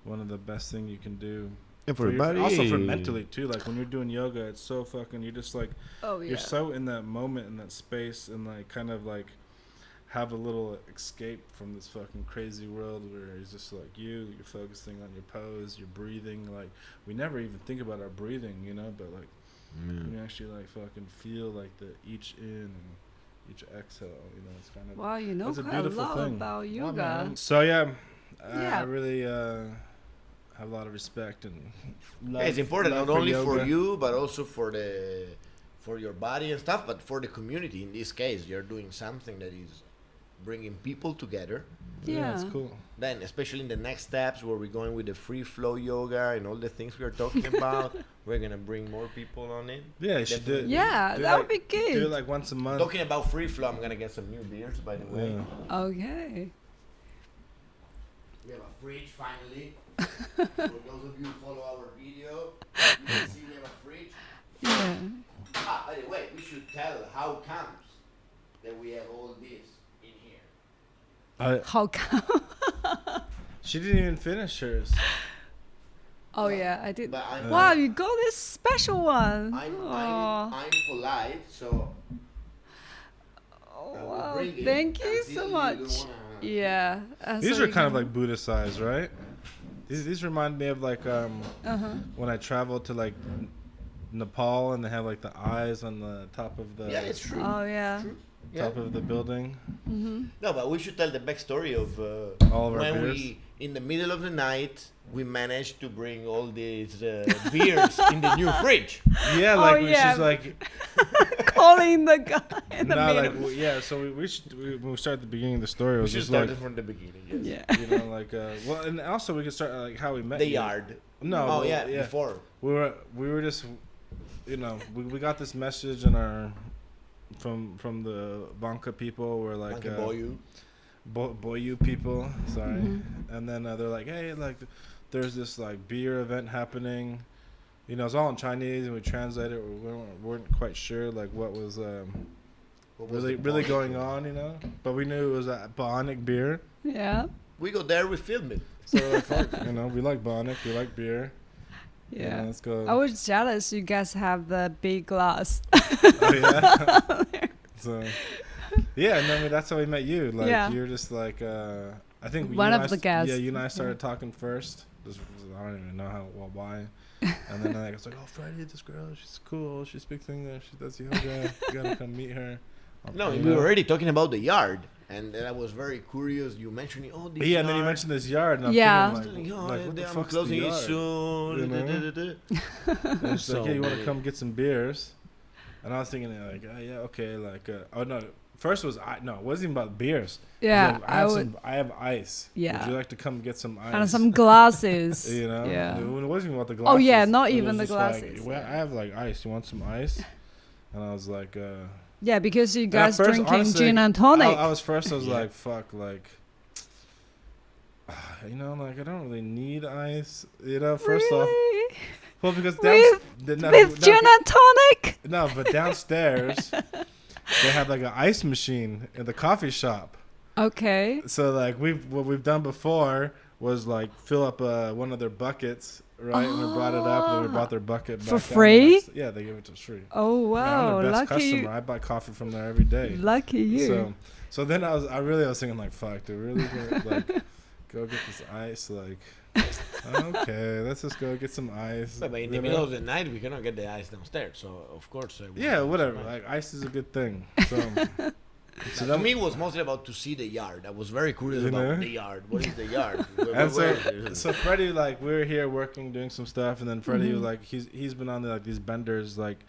One of the best thing you can do and for for your, body, also for mentally too. Like when you're doing yoga, it's so fucking. You're just like Oh yeah. you're so in that moment, in that space, and like kind of like have a little escape from this fucking crazy world where it's just like you're focusing on your pose, your breathing. Like we never even think about our breathing, you know, but like when you actually like fucking feel like the each in and each exhale, you know, it's kind of Wow, you know it's a quite a beautiful lot thing. about Yeah, yoga. man. So yeah, I Yeah. really have a lot of respect and love, Yeah, it's important love not only for yoga. you but also for your body and stuff, but for the community. In this case, you're doing something that is bringing people together. Yeah, it's Yeah. cool. Then, especially in the next steps, where we're going with the free flow yoga and all the things we are talking about, we're gonna bring more people on it. Yeah, you should do it. Yeah, do that like, would be good. Do it like once a month. Talking about free flow, I'm gonna get some new beers, by the way. Yeah. Okay. We have a fridge finally. For those of you who follow our video, you can see we have a fridge. Yeah. Ah, by the way, we should tell how it comes that we have all this in here. How come? She didn't even finish hers. Oh yeah, I did. But I'm, Wow, you got this special one. I'm polite, so Oh, I will wow. bring it Thank you until so you much. don't wanna- Yeah. These so are you kind of can- like Buddha size, right? These remind me of like Uh-huh. when I traveled to like Nepal and they have like the eyes on the top of the Yeah, it's true. Oh yeah. True. Yeah. top of the building. Mm-hmm. No, but we should tell the backstory of All of our when beers. we, in the middle of the night, we managed to bring all these beers in the new fridge. Yeah, Oh, like yeah. she's like Calling the guy in the no, middle. like yeah. So when we start at the beginning of the story, it We was should just start like it from the beginning. Yes. Yeah. you know like well, and also we could start like how we met. The you. yard. No. Oh well, yeah, before. we were just you know we got this message in our from the Banca people were like Monkey Boyu. Boyu people, sorry. Mhm. And then they're like, hey, like there's this like beer event happening. You know, it's all in Chinese and we translated it. We weren't quite sure like what was What was really the really point? going on, you know. But we knew it was a Bionic beer. Yeah. We go there, we film it. So we're like, fuck, you know, we like Bionic, we like beer. You know, Yeah. let's go. I was jealous you guys have the big glass. Oh, yeah. So yeah, no, I mean that's how we met you. Like Yeah. you're just like I think One you of and the guests. Yeah, you and I started talking first. I don't even know why. And then I was like, oh, Freddie, this girl, she's cool. She speaks English. She does yoga. You gotta come meet her. No, You we know? were already talking about the yard, and then I was very curious. You mentioned, oh, this Yeah, and then you yard. mentioned this yard. And I'm Yeah. thinking, Oh, like what the I'm fuck's the closing it yard? soon. You know? And she's So like, yeah, you want to many. come get some beers? And I was thinking, like, yeah, okay, like, oh no. First was no, it wasn't even about beers. Yeah. I have ice. Yeah. Would you like to come get some ice? And some glasses. You know, Yeah. it wasn't even about the glasses. Oh, yeah, not It even was the just like, glasses, well, yeah. I have like ice. You want some ice? And I was like, Yeah, because you and at guys first, drinking honestly, gin and tonic. I was Yeah. like, fuck, like, you know, like I don't really need ice. You know, first off, Really? well, because With gin and tonic? no, but downstairs they have like an ice machine in the coffee shop. Okay. So like what we've done before was like fill up one of their buckets right? And we brought it up, and then we brought their bucket back For down free? Yeah, they gave it to us free. Oh Yeah, wow, I'm their best lucky customer. I buy coffee from there every day. you. Lucky you. So then I was thinking like, fuck, dude, really like go get this ice, like. Okay, let's just go get some ice. But in the middle of the night, we cannot get the ice downstairs. So of course. Yeah, whatever. Like ice is a good thing. So, so to me, it was mostly about to see the yard. I was very curious about the yard. What is the yard? And so Freddie, like, we were here working, doing some stuff, and then Freddie was like, he's been on like these benders, like,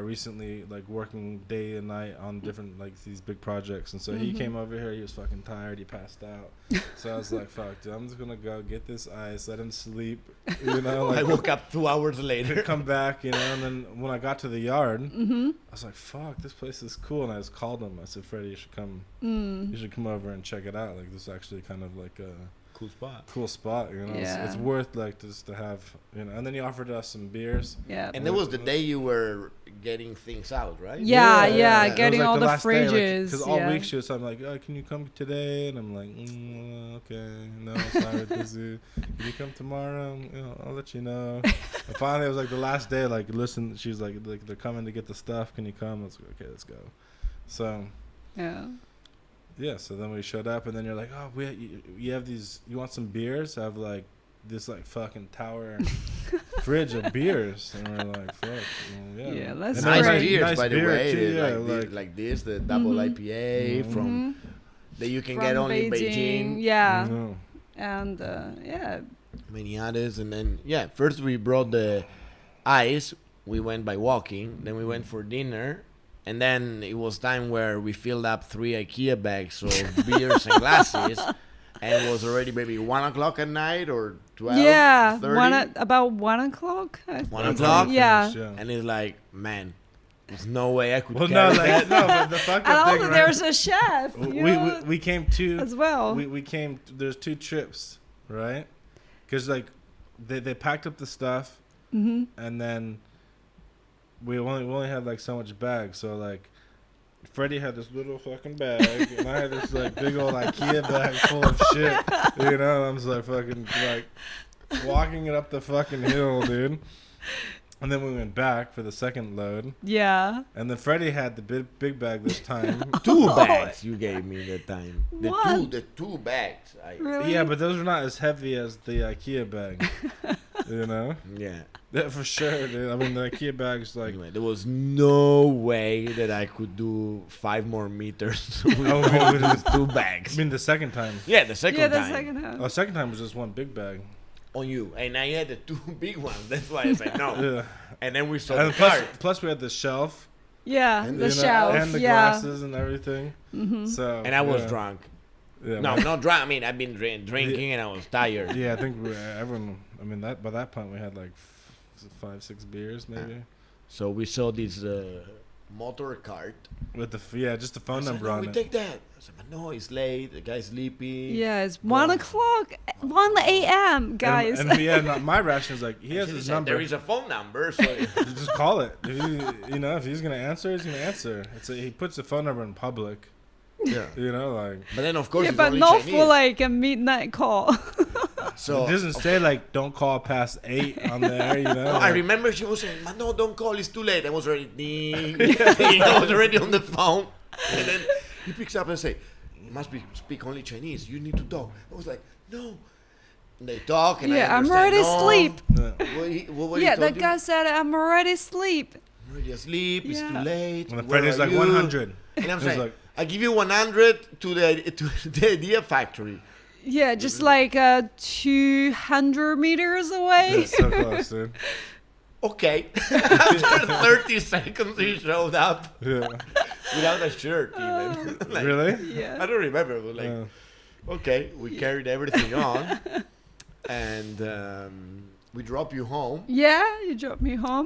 recently, like working day and night on different like these big projects, and so he came over here. He was fucking tired. He passed out. So I was like, "Fuck, dude, I'm just gonna go get this ice, let him sleep." You know, like, I woke up 2 hours later. come back, you know, and then when I got to the yard, I was like, "Fuck, this place is cool." And I just called him. I said, "Freddie, you should come. You should come over and check it out. Like, this is actually kind of like a cool spot, you know. Yeah. It's worth like just to have, you know." And then he offered us some beers. Yeah. And that was the day you were getting things out, right? Yeah, It getting was, like, all the last day, fridges. Because all week she was something like, "Oh, can you come today?" And I'm like, "Okay, no, sorry, busy. Can you come tomorrow? You know, I'll let you know." And finally, it was like the last day. Like, listen, she's like, they're coming to get the stuff. Can you come? I was like, "Okay, let's go." So. Yeah, so then we showed up, and then you're like, "Oh, you have these. You want some beers?" I have like this like fucking tower fridge of beers, and we're like, "Fuck, well, yeah." That's and nice great. beers, by the beer way. too, yeah, Like this, the double IPA from that you can get only in Beijing. Yeah, No. and Many others, and then first we brought the ice. We went by walking, then we went for dinner. And then it was time where we filled up 3 IKEA bags of beers and glasses, and it was already maybe 1 o'clock at night or 12. yeah, 30. About 1 o'clock. 1 o'clock. Yeah. And it's like, man, there's no way I could. Well, carry no, that. like, no, but the fucked And up also thing, right? there's a chef. You know, We came to as well. we came. There's 2 trips, right? Because like they packed up the stuff, and then. We only had like so much bag, so like Freddie had this little fucking bag, and I had this like big old IKEA bag full of shit, you know. And I'm just like fucking like walking it up the fucking hill, dude. And then we went back for the second load. Yeah. And then Freddie had the big bag this time. 2 bags you gave me that time. What? The two bags. Really? Yeah, but those were not as heavy as the IKEA bag. You know? Yeah. Yeah, for sure, dude. I mean, the IKEA bag's like. Anyway, there was no way that I could do 5 more meters with those 2 bags. I mean, the second time. Yeah, the second time. Yeah, the second time. Oh, second time was just one big bag. On you. And I had the 2 big ones. That's why I said no. Yeah. And then we saw And the cart. plus we had the shelf. Yeah, And the you know, shelf. and the glasses and everything. So And I was drunk. Yeah, No, not drunk. I mean, I've been drinking and I was tired. Yeah, I think everyone. I mean, that by that point we had like 5-6 beers maybe. So we saw this motor cart. With just the phone I said, number no, on we it. take that. I said, no, it's late. The guy's sleepy. Yeah, it's 1 o'clock, 1 a.m., guys. And my ration is like he has He his said, number. there is a phone number. So You just call it. If he's gonna answer, he's gonna answer. He puts the phone number in public. yeah. You know, like But then, of course, yeah, it's but only not Chinese. for like a midnight call. So it doesn't say like don't call past 8 on there. You know. No, I remember she was saying, no, don't call, it's too late. I was already I was already on the phone. And then he picks up and say, you must speak only Chinese. You need to talk. I was like, no. And they talk and Yeah, I I'm understand, already no. asleep. What Yeah, he the told guy you? said, I'm already asleep. I'm already asleep. It's too Yeah. late. And the Where Freddy's are like you? 100. And I'm He's saying, like- I give you 100 to the idea factory. Yeah, just like 200 meters away. Yeah, so close, dude. Okay. After 30 seconds, he showed up Yeah. without a shirt even. Like, Really? I Yeah. don't remember. But like, okay, we carried everything on, and we drop you home. Yeah, you dropped me home.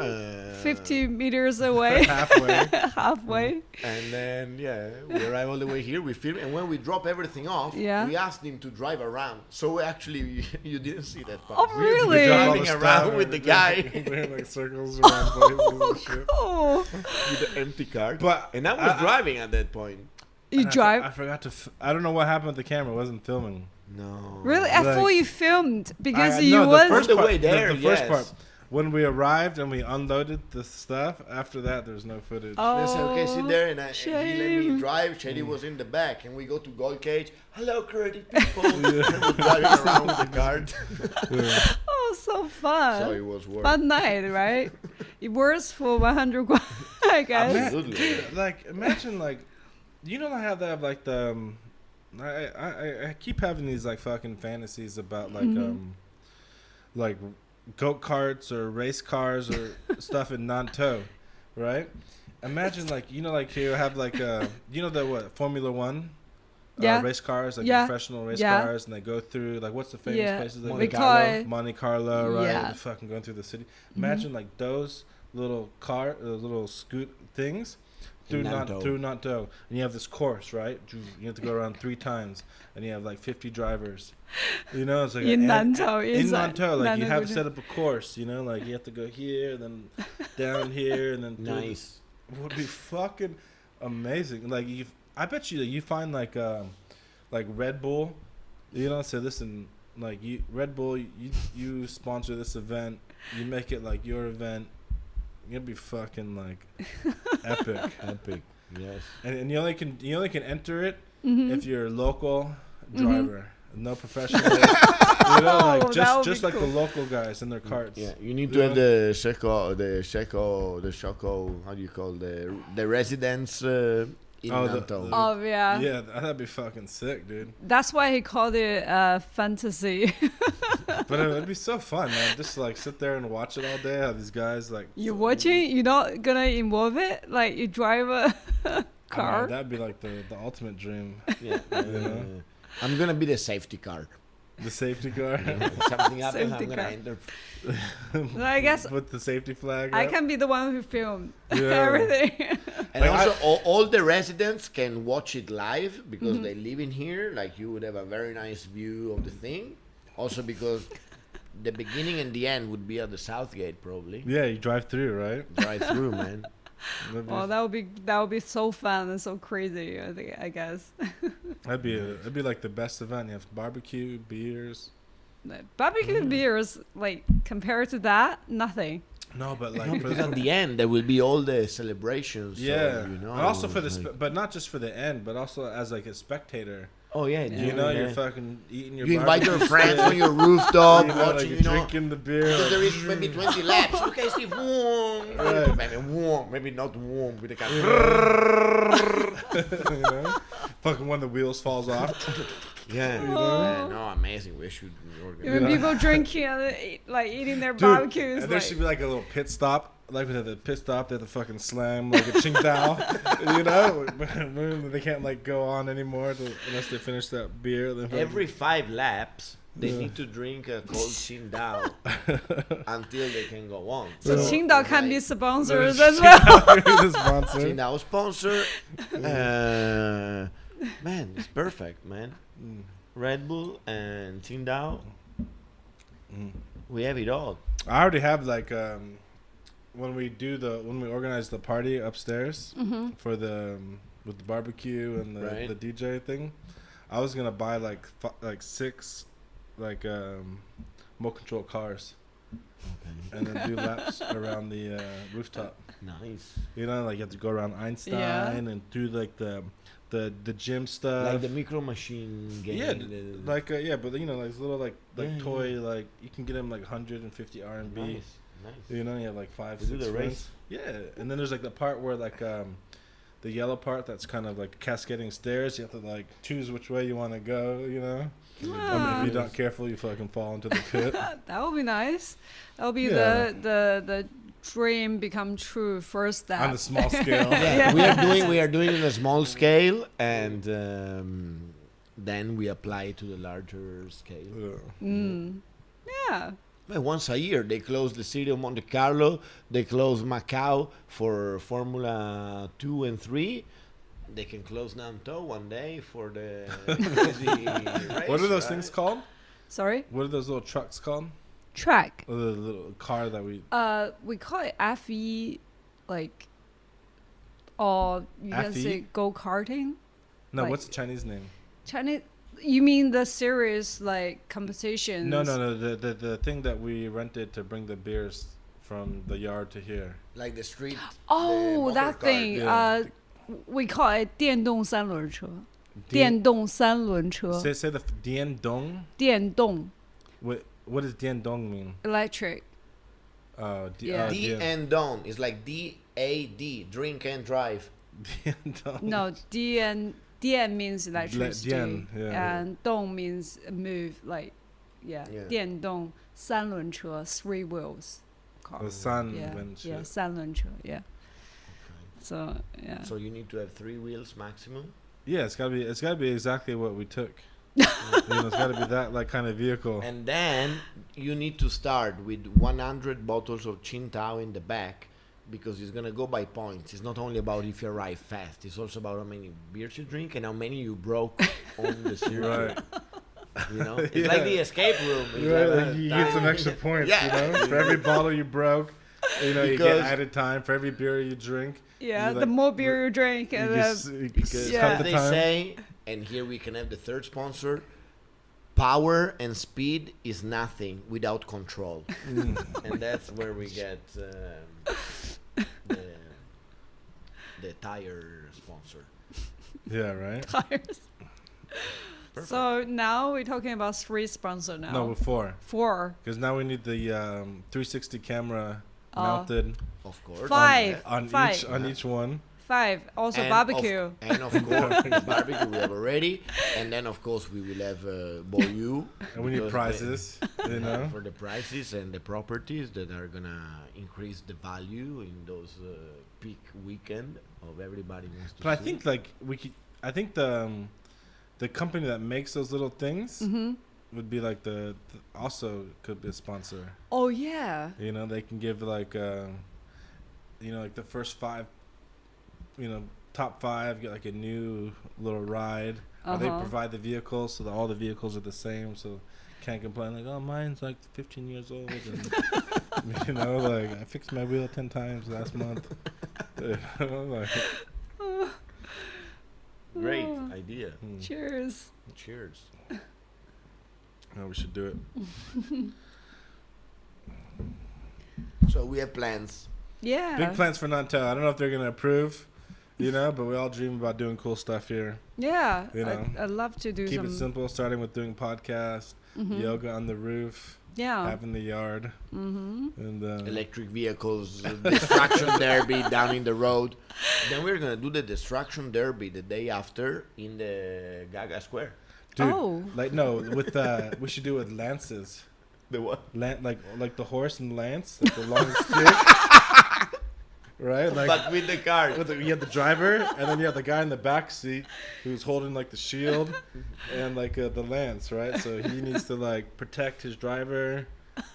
50 meters away. Halfway. Halfway. And then we arrive all the way here. We film, and when we drop everything off, Yeah. we asked him to drive around. So actually, you didn't see that part. Oh, We- really? We Drop all driving the around stuff with the and guy doing like circles around places Oh, and shit. cool. with the empty car. But and I was driving at that point. You And drive? I forgot to. I don't know what happened with the camera. It wasn't filming. No. Really? I Like- thought you filmed because you no, was. On the way there, the first yes. part. When we arrived and we unloaded the stuff, after that, there's no footage. Oh, They said, okay, sit there, and he let me shame. drive. Shady was in the back, and we go to Gold Cage. Hello, creative people. And we're driving around with the cart. Oh, so fun. So it was worth. Fun night, right? It works for 100 guan, I guess. Absolutely. Dude, like, imagine, like, you know how they have, like, the, I keep having these, like, fucking fantasies about, like go-karts or race cars or stuff in Nantou, right? Imagine, like, you know, like, you have, like, you know, the, what, Formula One? Yeah. Race cars, like Yeah. professional race Yeah. cars, and they go through, like, what's the famous Yeah. places they We go? call it. Monte Carlo, right? Yeah. They're fucking going through the city. Imagine like those little little scoot things through Nantou. Nantou, and you have this course, right? You have to go around 3 times, and you have like 50 drivers. You know, it's like In an- Nantou, in inside Nantou, like you have Nantou. set up a course. You know, like you have to go here, then down here, and then through. Nice. It would be fucking amazing. Like I bet you that you find like Red Bull, you know. So listen, like Red Bull, you sponsor this event, you make it like your event. You'll be fucking like epic, Epic. Yes. and you only can enter it Mm-hmm. if you're a local driver, no professional. You know, like Oh, that would just be like the cool. local guys in their carts. Yeah, you need to have the Shako, how do you call the residents in Oh, Nantou? Oh, yeah. Yeah, that'd be fucking sick, dude. That's why he called it fantasy. But it'd be so fun, man. Just like sit there and watch it all day. How these guys like You're watching, you're not gonna involve it? Like, you drive a car? That'd be like the ultimate dream. Yeah. You know? I'm gonna be the safety car. The safety car If something happens, Safety I'm gonna car. enter. No, I guess with the safety flag. I up. can be the one who filmed Yeah. everything. And Like also, all the residents can watch it live because they live in here. Like, you would have a very nice view of the thing. Also, because the beginning and the end would be at the South Gate, probably. Yeah, you drive through, right? Drive through, man. That'd be, Well, that would be so fun and so crazy, I guess. it'd be like the best event. You have barbecue, beers. Barbecue beers, like, compared to that, nothing. No, but No, like for because the, at the end there will be all the celebrations. yeah, so, you know, and also for the like- but not just for the end, but also as like a spectator. oh yeah, You know, yeah. you're fucking eating your. You invite your barbecue friends stick, on your rooftop, you know, like watching, you're you know. drinking the beer. Because like, there is maybe 20 laps. You can see warm, Right. maybe warm, maybe not warm with the car. you know, fucking when the wheels falls off. Yeah, You know? yeah, no, amazing. We should organize. When know? people drinking and eating their Dude, barbecues, and there like, should be like a little pit stop. Like with the pit stop, they have to fucking slam like a Qingdao, you know. They can't like go on anymore unless they finish that beer. Then fucking- Every 5 laps, they Yeah. need to drink a cold Qingdao until they can go on. so So- Qingdao can be sponsors There's as well. the sponsor. Qingdao sponsor. Man, it's perfect, man. Mm. Red Bull and Qingdao, Mm. we have it all. I already have like when we organize the party upstairs for the with the barbecue and Right. the DJ thing. I was gonna buy like 6 like remote control cars and then do laps around the rooftop. Nice. You know, like you have to go around Einstein Yeah. and do like the gym stuff. Like the micro machine game. Yeah, like but you know, like little like Yeah, toy like you can get them like 150 R&B. nice, nice. You know, you have like 5, They do 6 the friends. race. Yeah, and then there's like the part where like the yellow part that's kind of like cascading stairs. You have to like choose which way you want to go. You know, if you're not careful, you fucking fall into the pit. That would be nice. That would be Yeah. the dream become true first step. On a small scale. Yeah, we are doing it on a small scale, and then we apply it to the larger scale. Yeah. Yeah. Well, once a year, they close the city of Monte Carlo. They close Macau for Formula 2 and 3. They can close Nantou one day for the crazy race. What are those right? things called? Sorry. What are those little trucks called? Track. Or the little car that we. We call it FE, like, or you can FE? say go karting. No, Like, what's the Chinese name? Chinese? You mean the series like competitions? No. The thing that we rented to bring the beers from the yard to here. Like the street. Oh, the that motor car. thing. Yeah. We call it 电动三轮车。电动三轮车。Say the Dian Dong. 电动 What does Dian Dong mean? electric. Yeah. D and Don is like DAD, drink and drive. Dian Dong. No, 电 means electricity, Dian, yeah. and 动 means move, like Yeah. 电动三轮车 three wheels car. The sun Yeah, and shit. yeah, 三轮车 yeah. So yeah. So you need to have 3 wheels maximum. Yeah, it's gotta be exactly what we took. It's gotta be that like kind of vehicle. And then you need to start with 100 bottles of Qingdao in the back, because it's gonna go by points. It's not only about if you arrive fast. It's also about how many beers you drink and how many you broke on the circuit. Right. You know, it's Yeah. like the escape room. It's Right, like like you time. get some extra points, Yeah. for every bottle you broke, you get Because- added time. For every beer you drink, Yeah, you, the like, more beer you drink, you and Because Yeah. as they say, and here we can have the third sponsor, power and speed is nothing without control. And that's where we get the tire sponsor. yeah, right. tires. Perfect. So now we're talking about 3 sponsors now. No, before 4. because now we need the 360 camera Oh. mounted Of course. 5. on 5. each one. 5. Also And barbecue. and of course, the barbecue we have already. And then, of course, we will have Boyu. And we need because prizes, for the prices and the properties that are gonna increase the value in those peak weekend of everybody wants to But I see. think like we could. I think the company that makes those little things would be like the also could be a sponsor. Oh yeah. They can give like like the first 5, top 5 get like a new little ride. Or they provide the vehicles so that all the vehicles are the same, so can't complain like, oh, mine's like 15 years old, and like I fixed my wheel 10 times last month. Like, Great idea. Cheers. Cheers. we should do it. So we have plans. Yeah. Big plans for Nantou. I don't know if they're gonna approve, but we all dream about doing cool stuff here. Yeah. You know, I'd love to do Keep some. it simple, starting with doing podcasts, yoga on the roof, Yeah. having the yard, and Electric vehicles, destruction derby down in the road. Then we're gonna do the destruction derby the day after in the Gaga Square. dude, Oh. like no, with we should do it with lances. The what? Like the horse and lance, like the long stick, right? Like But with the car. you have the driver, and then you have the guy in the back seat who's holding like the shield and like the lance, right? So he needs to like protect his driver.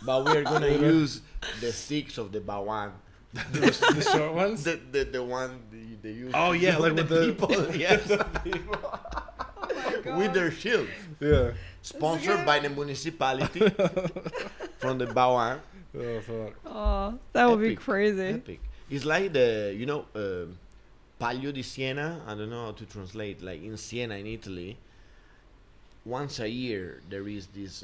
But we're gonna use the sticks of the Bawan. The short ones. The one they use. Oh, yeah, like the with the- people. Yes. God. With their shields. Yeah. Sponsored by the municipality from the Bawan. Oh fuck. Oh, that would be Epic. crazy. Epic. It's like the Palio di Siena. I don't know how to translate. Like in Siena, in Italy, once a year there is this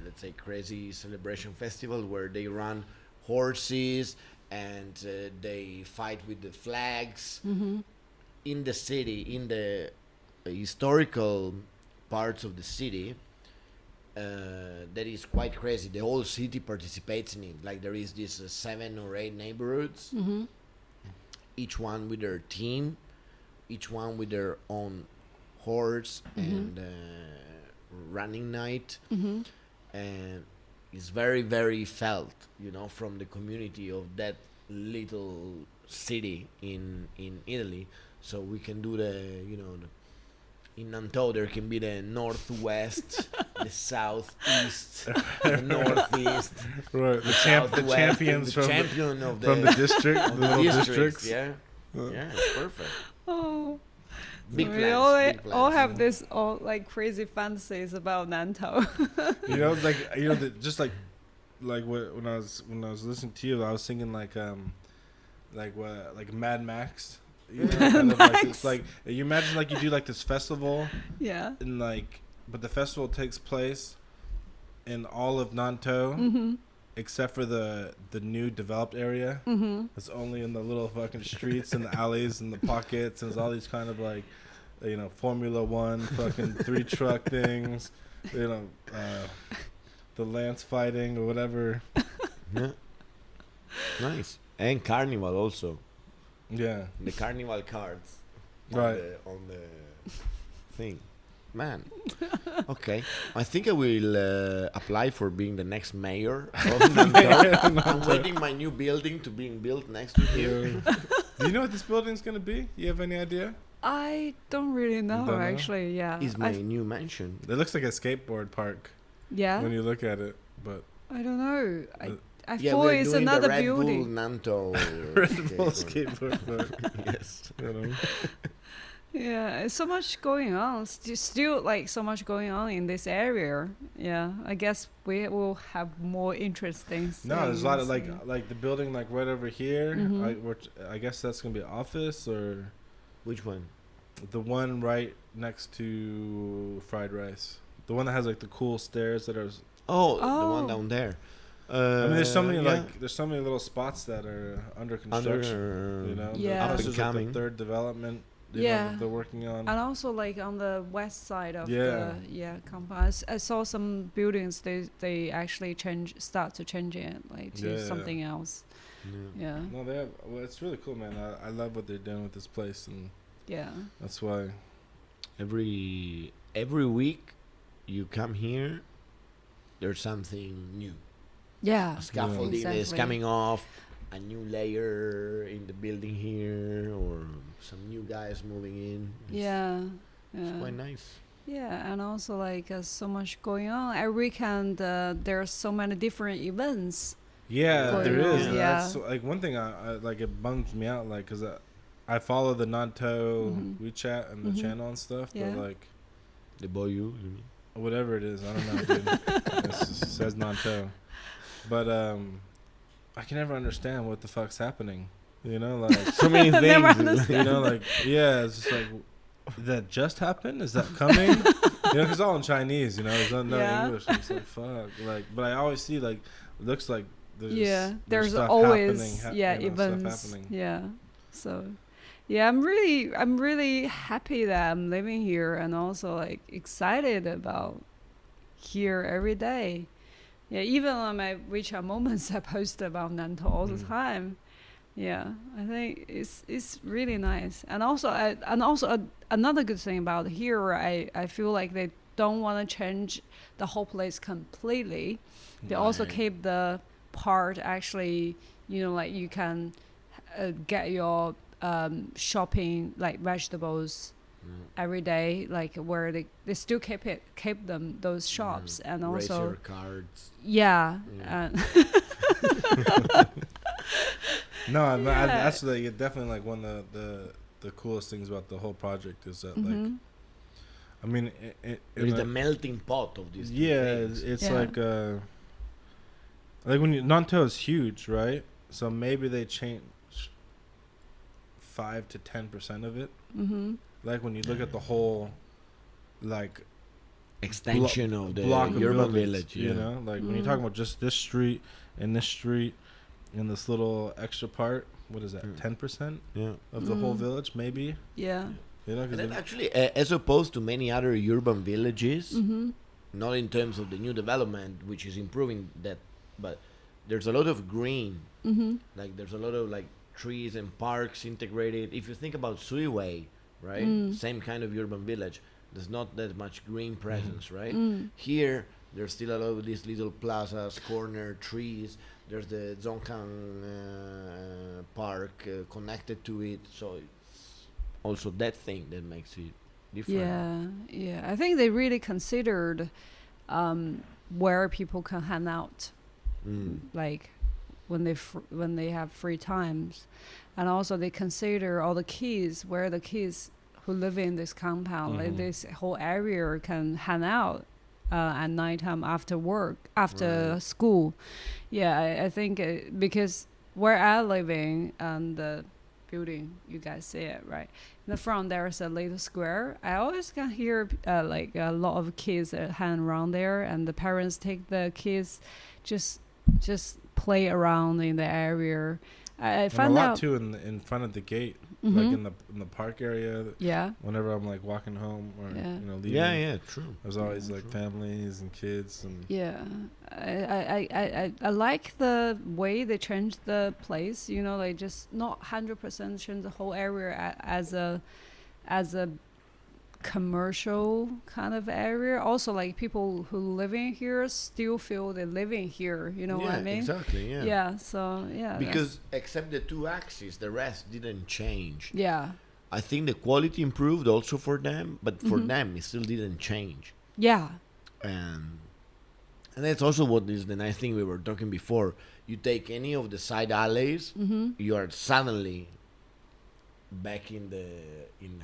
let's say crazy celebration festival where they run horses and they fight with the flags in the city, in the historical parts of the city. That is quite crazy. The whole city participates in it. Like there is this 7 or 8 neighborhoods, each one with their team, each one with their own horse and running night, and it's very very felt, from the community of that little city in Italy. So we can do in Nantou there can be the northwest, the southeast, the northeast, Right. The southwest, champions the from champion of the from the district, of the little districts. districts. Yeah, yeah, it's perfect. Oh. Big we plans, all, big all plans. have this all like crazy fantasies about Nantou. Just like when I was listening to you, I was thinking like Mad Max, Yeah, kind of like it's like you imagine like you do like this festival, Yeah. and like, but the festival takes place in all of Nantou, Mm-hmm. except for the new developed area. Mm-hmm. It's only in the little fucking streets and the alleys and the pockets, and there's all these kind of like, you know, Formula One fucking 3 truck things, you know, the lance fighting or whatever. Yeah. Nice. And carnival also. Yeah. The carnival cards. Right. On the thing. Man. Okay. I think I will apply for being the next mayor of Nantou. I'm waiting my new building to being built next to here. Do you know what this building's gonna be? You have any idea? I don't really know, don't know? actually. Yeah. Is my new mansion. It looks like a skateboard park Yeah. when you look at it, but I don't know. I Yeah, thought we're it's doing another the Red building. Bull Nantou. Red Bull skateboard park. Yes. You know? Yeah, it's so much going on. Still, like so much going on in this area. Yeah, I guess we will have more interesting things. No, there's a lot of yeah. like the building like right over here. Mhm. I guess that's gonna be office or Which one? the one right next to fried rice. The one that has like the cool stairs that are. Oh, the one Oh. down there. I mean, there's so many yeah. like there's so many little spots that are under construction. You know, Yeah. Plus Up and there's like coming. the third development. You Yeah. know, that they're working on. And also, like on the west side of Yeah. the compound, I saw some buildings. They actually start to change it like to Yeah. something else. Yeah, No, they have. Well, it's really cool, man. I love what they're doing with this place, and yeah, that's why. Every week you come here, there's something new. yeah. A scaffolding is Exactly. coming off, a new layer in the building here, or some new guys moving in. Yeah, It's yeah. quite nice. Yeah, and also like so much going on. Every weekend there are so many different events. Yeah, Going there is. on, and yeah. That's like one thing. I like it bums me out, like, cause I follow the Nantou Mhm. WeChat and the Mhm. channel and stuff, Yeah. but like The boy you mean? whatever it is, I don't know, dude. It says Nantou, but I can never understand what the fuck's happening. You know, like So many Never things. you know, like yeah, it's just like that just happened. Is that coming? You know, cause all in Chinese. You know, there's no Yeah. English. I'm just like fuck. Like, but I always see like looks like there's there's stuff always happening, yeah you know, stuff events. happening. Yeah, so yeah, I'm really happy that I'm living here and also like excited about here every day. Yeah, even on my WeChat moments, I post about Nantou all the time. Yeah, I think it's really nice, and also another good thing about here, I feel like they don't want to change the whole place completely. They also Right. keep the part actually, you know, like you can get your shopping like vegetables every day, like where they still keep them those shops, and also Racer cards. yeah, Yeah. No, Yeah. that's like definitely like one of the coolest things about the whole project is that like Mhm. I mean It's the melting pot of these. two yeah things. it's Yeah. like when Nantou is huge, right? So maybe they change 5 to 10% of it. Mhm. Like when you look at the whole like Extension of the block of urban buildings, village. you know, like when you're talking about just this street and this street and this little extra part, what is that, 10% Yeah. of the whole village, maybe? Yeah. You know, And 'cause then if- actually, as opposed to many other urban villages, Mhm. not in terms of the new development, which is improving that, but there's a lot of green. Mhm. Like there's a lot of like trees and parks integrated. If you think about Suiwei, right, same kind of urban village. There's not that much green presence, right? Here, there's still a lot of these little plazas, corner trees. There's the Zongkang Park connected to it, so it's also that thing that makes it different. Yeah, yeah. I think they really considered where people can hang out, like when they have free times, and also they consider all the kids where the kids who live in this compound, like this whole area, can hang out at nighttime after work, after Right. school. Yeah, I think because where I living and building. You guys see it, right? In the front, there's a little square. I always can hear like a lot of kids hang around there, and the parents take the kids just play around in the area. I And found a lot out too in front of the gate, Mhm. like in the park area. Yeah. Whenever I'm like walking home or Yeah. leaving, Yeah, true. there's always Yeah, like true. families and kids and Yeah, I like the way they changed the place. Like just not 100% change the whole area as a commercial kind of area. Also, like people who live in here still feel they're living here. You know what I mean? Exactly. Yeah. Yeah. So yeah. Because except the two axes, the rest didn't change. Yeah. I think the quality improved also for them, but for Mhm. them it still didn't change. Yeah. And that's also what is the nice thing we were talking before. You take any of the side alleys, Mm-hmm. you are suddenly back in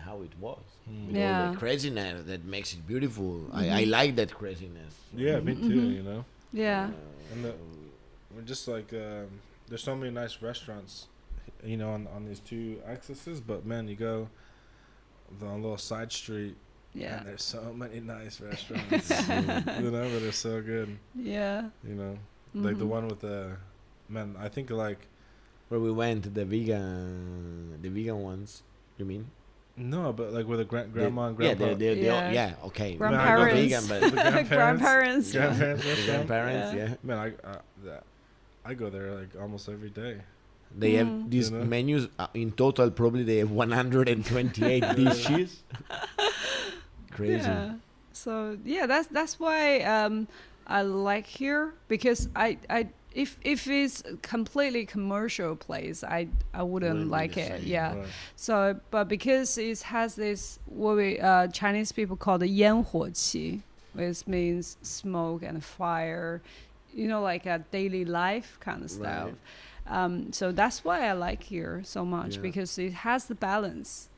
how it was. With all Yeah. the craziness that makes it beautiful. I Mhm. like that craziness. yeah, me too. Mhm. Yeah. And we're just like there's so many nice restaurants, on these two axes. But man, you go on a little side street, Yeah. and there's so many nice restaurants, that are so good. Yeah. Like the Mhm. one with man. I think like Where we went, the vegan ones. You mean? no, but like with the grandma and Yeah, grandpa. Yeah. yeah. Okay. Grandparents. Not vegan, but The Grandparents. grandparents the restaurant. grandparents. Yeah. Yeah. Man, I go there like almost every day. They have Mm. these You know? menus in total. Probably they have 128 dishes. Crazy. Yeah. So yeah, that's why I like here, because I if it's a completely commercial place, I wouldn't Wouldn't be like the it. same. Yeah. Right. So but because it has this what we Chinese people call the 烟火气, which means smoke and fire, like a daily life kind of stuff. So that's why I like here so much, Yeah. because it has the balance.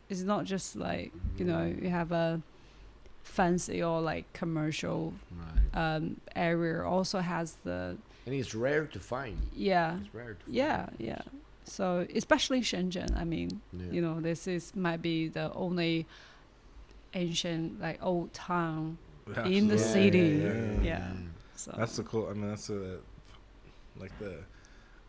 It's not just like you have a fancy or like commercial Right. area. Also has the And it's rare to find. yeah It's rare to find. yeah. So especially Shenzhen. I mean, Yeah. this might be the only ancient like old town in the Absolutely. city. Yeah. Yeah. So That's the cool. I mean, that's like the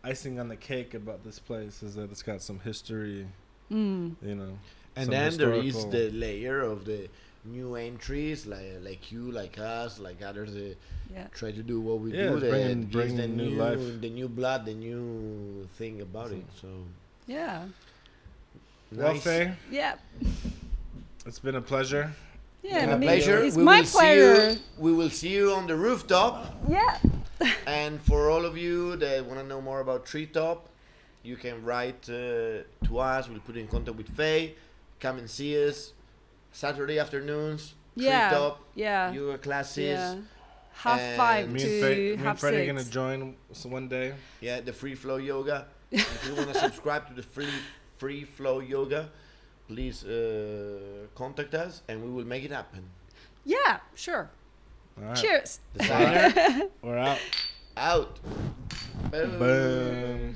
icing on the cake about this place is that it's got some history. Mm. And some then there is historical- the layer of the new entries, like you, like us, like others. Yeah. Try to do what we Yeah, do. it's That bringing gives the new life. the new blood, the new thing about it. So Yeah. Well, nice. Faye, Yeah. it's been a pleasure. Yeah. Been a me- pleasure. It's We my will see pleasure. you. We will see you on the rooftop. Yeah. And for all of you that want to know more about Treetop, you can write to us. We'll put you in contact with Faye. Come and see us Saturday afternoons. Yeah. Treetop Yeah. yoga classes. Yeah. Half And five Me to and Faye, half Freddie are six. gonna join one day. Yeah, the free flow yoga. If you want to subscribe to the free flow yoga, please contact us and we will make it happen. Yeah, sure. All right. Cheers. Designer We're out. out. Boom. Boom.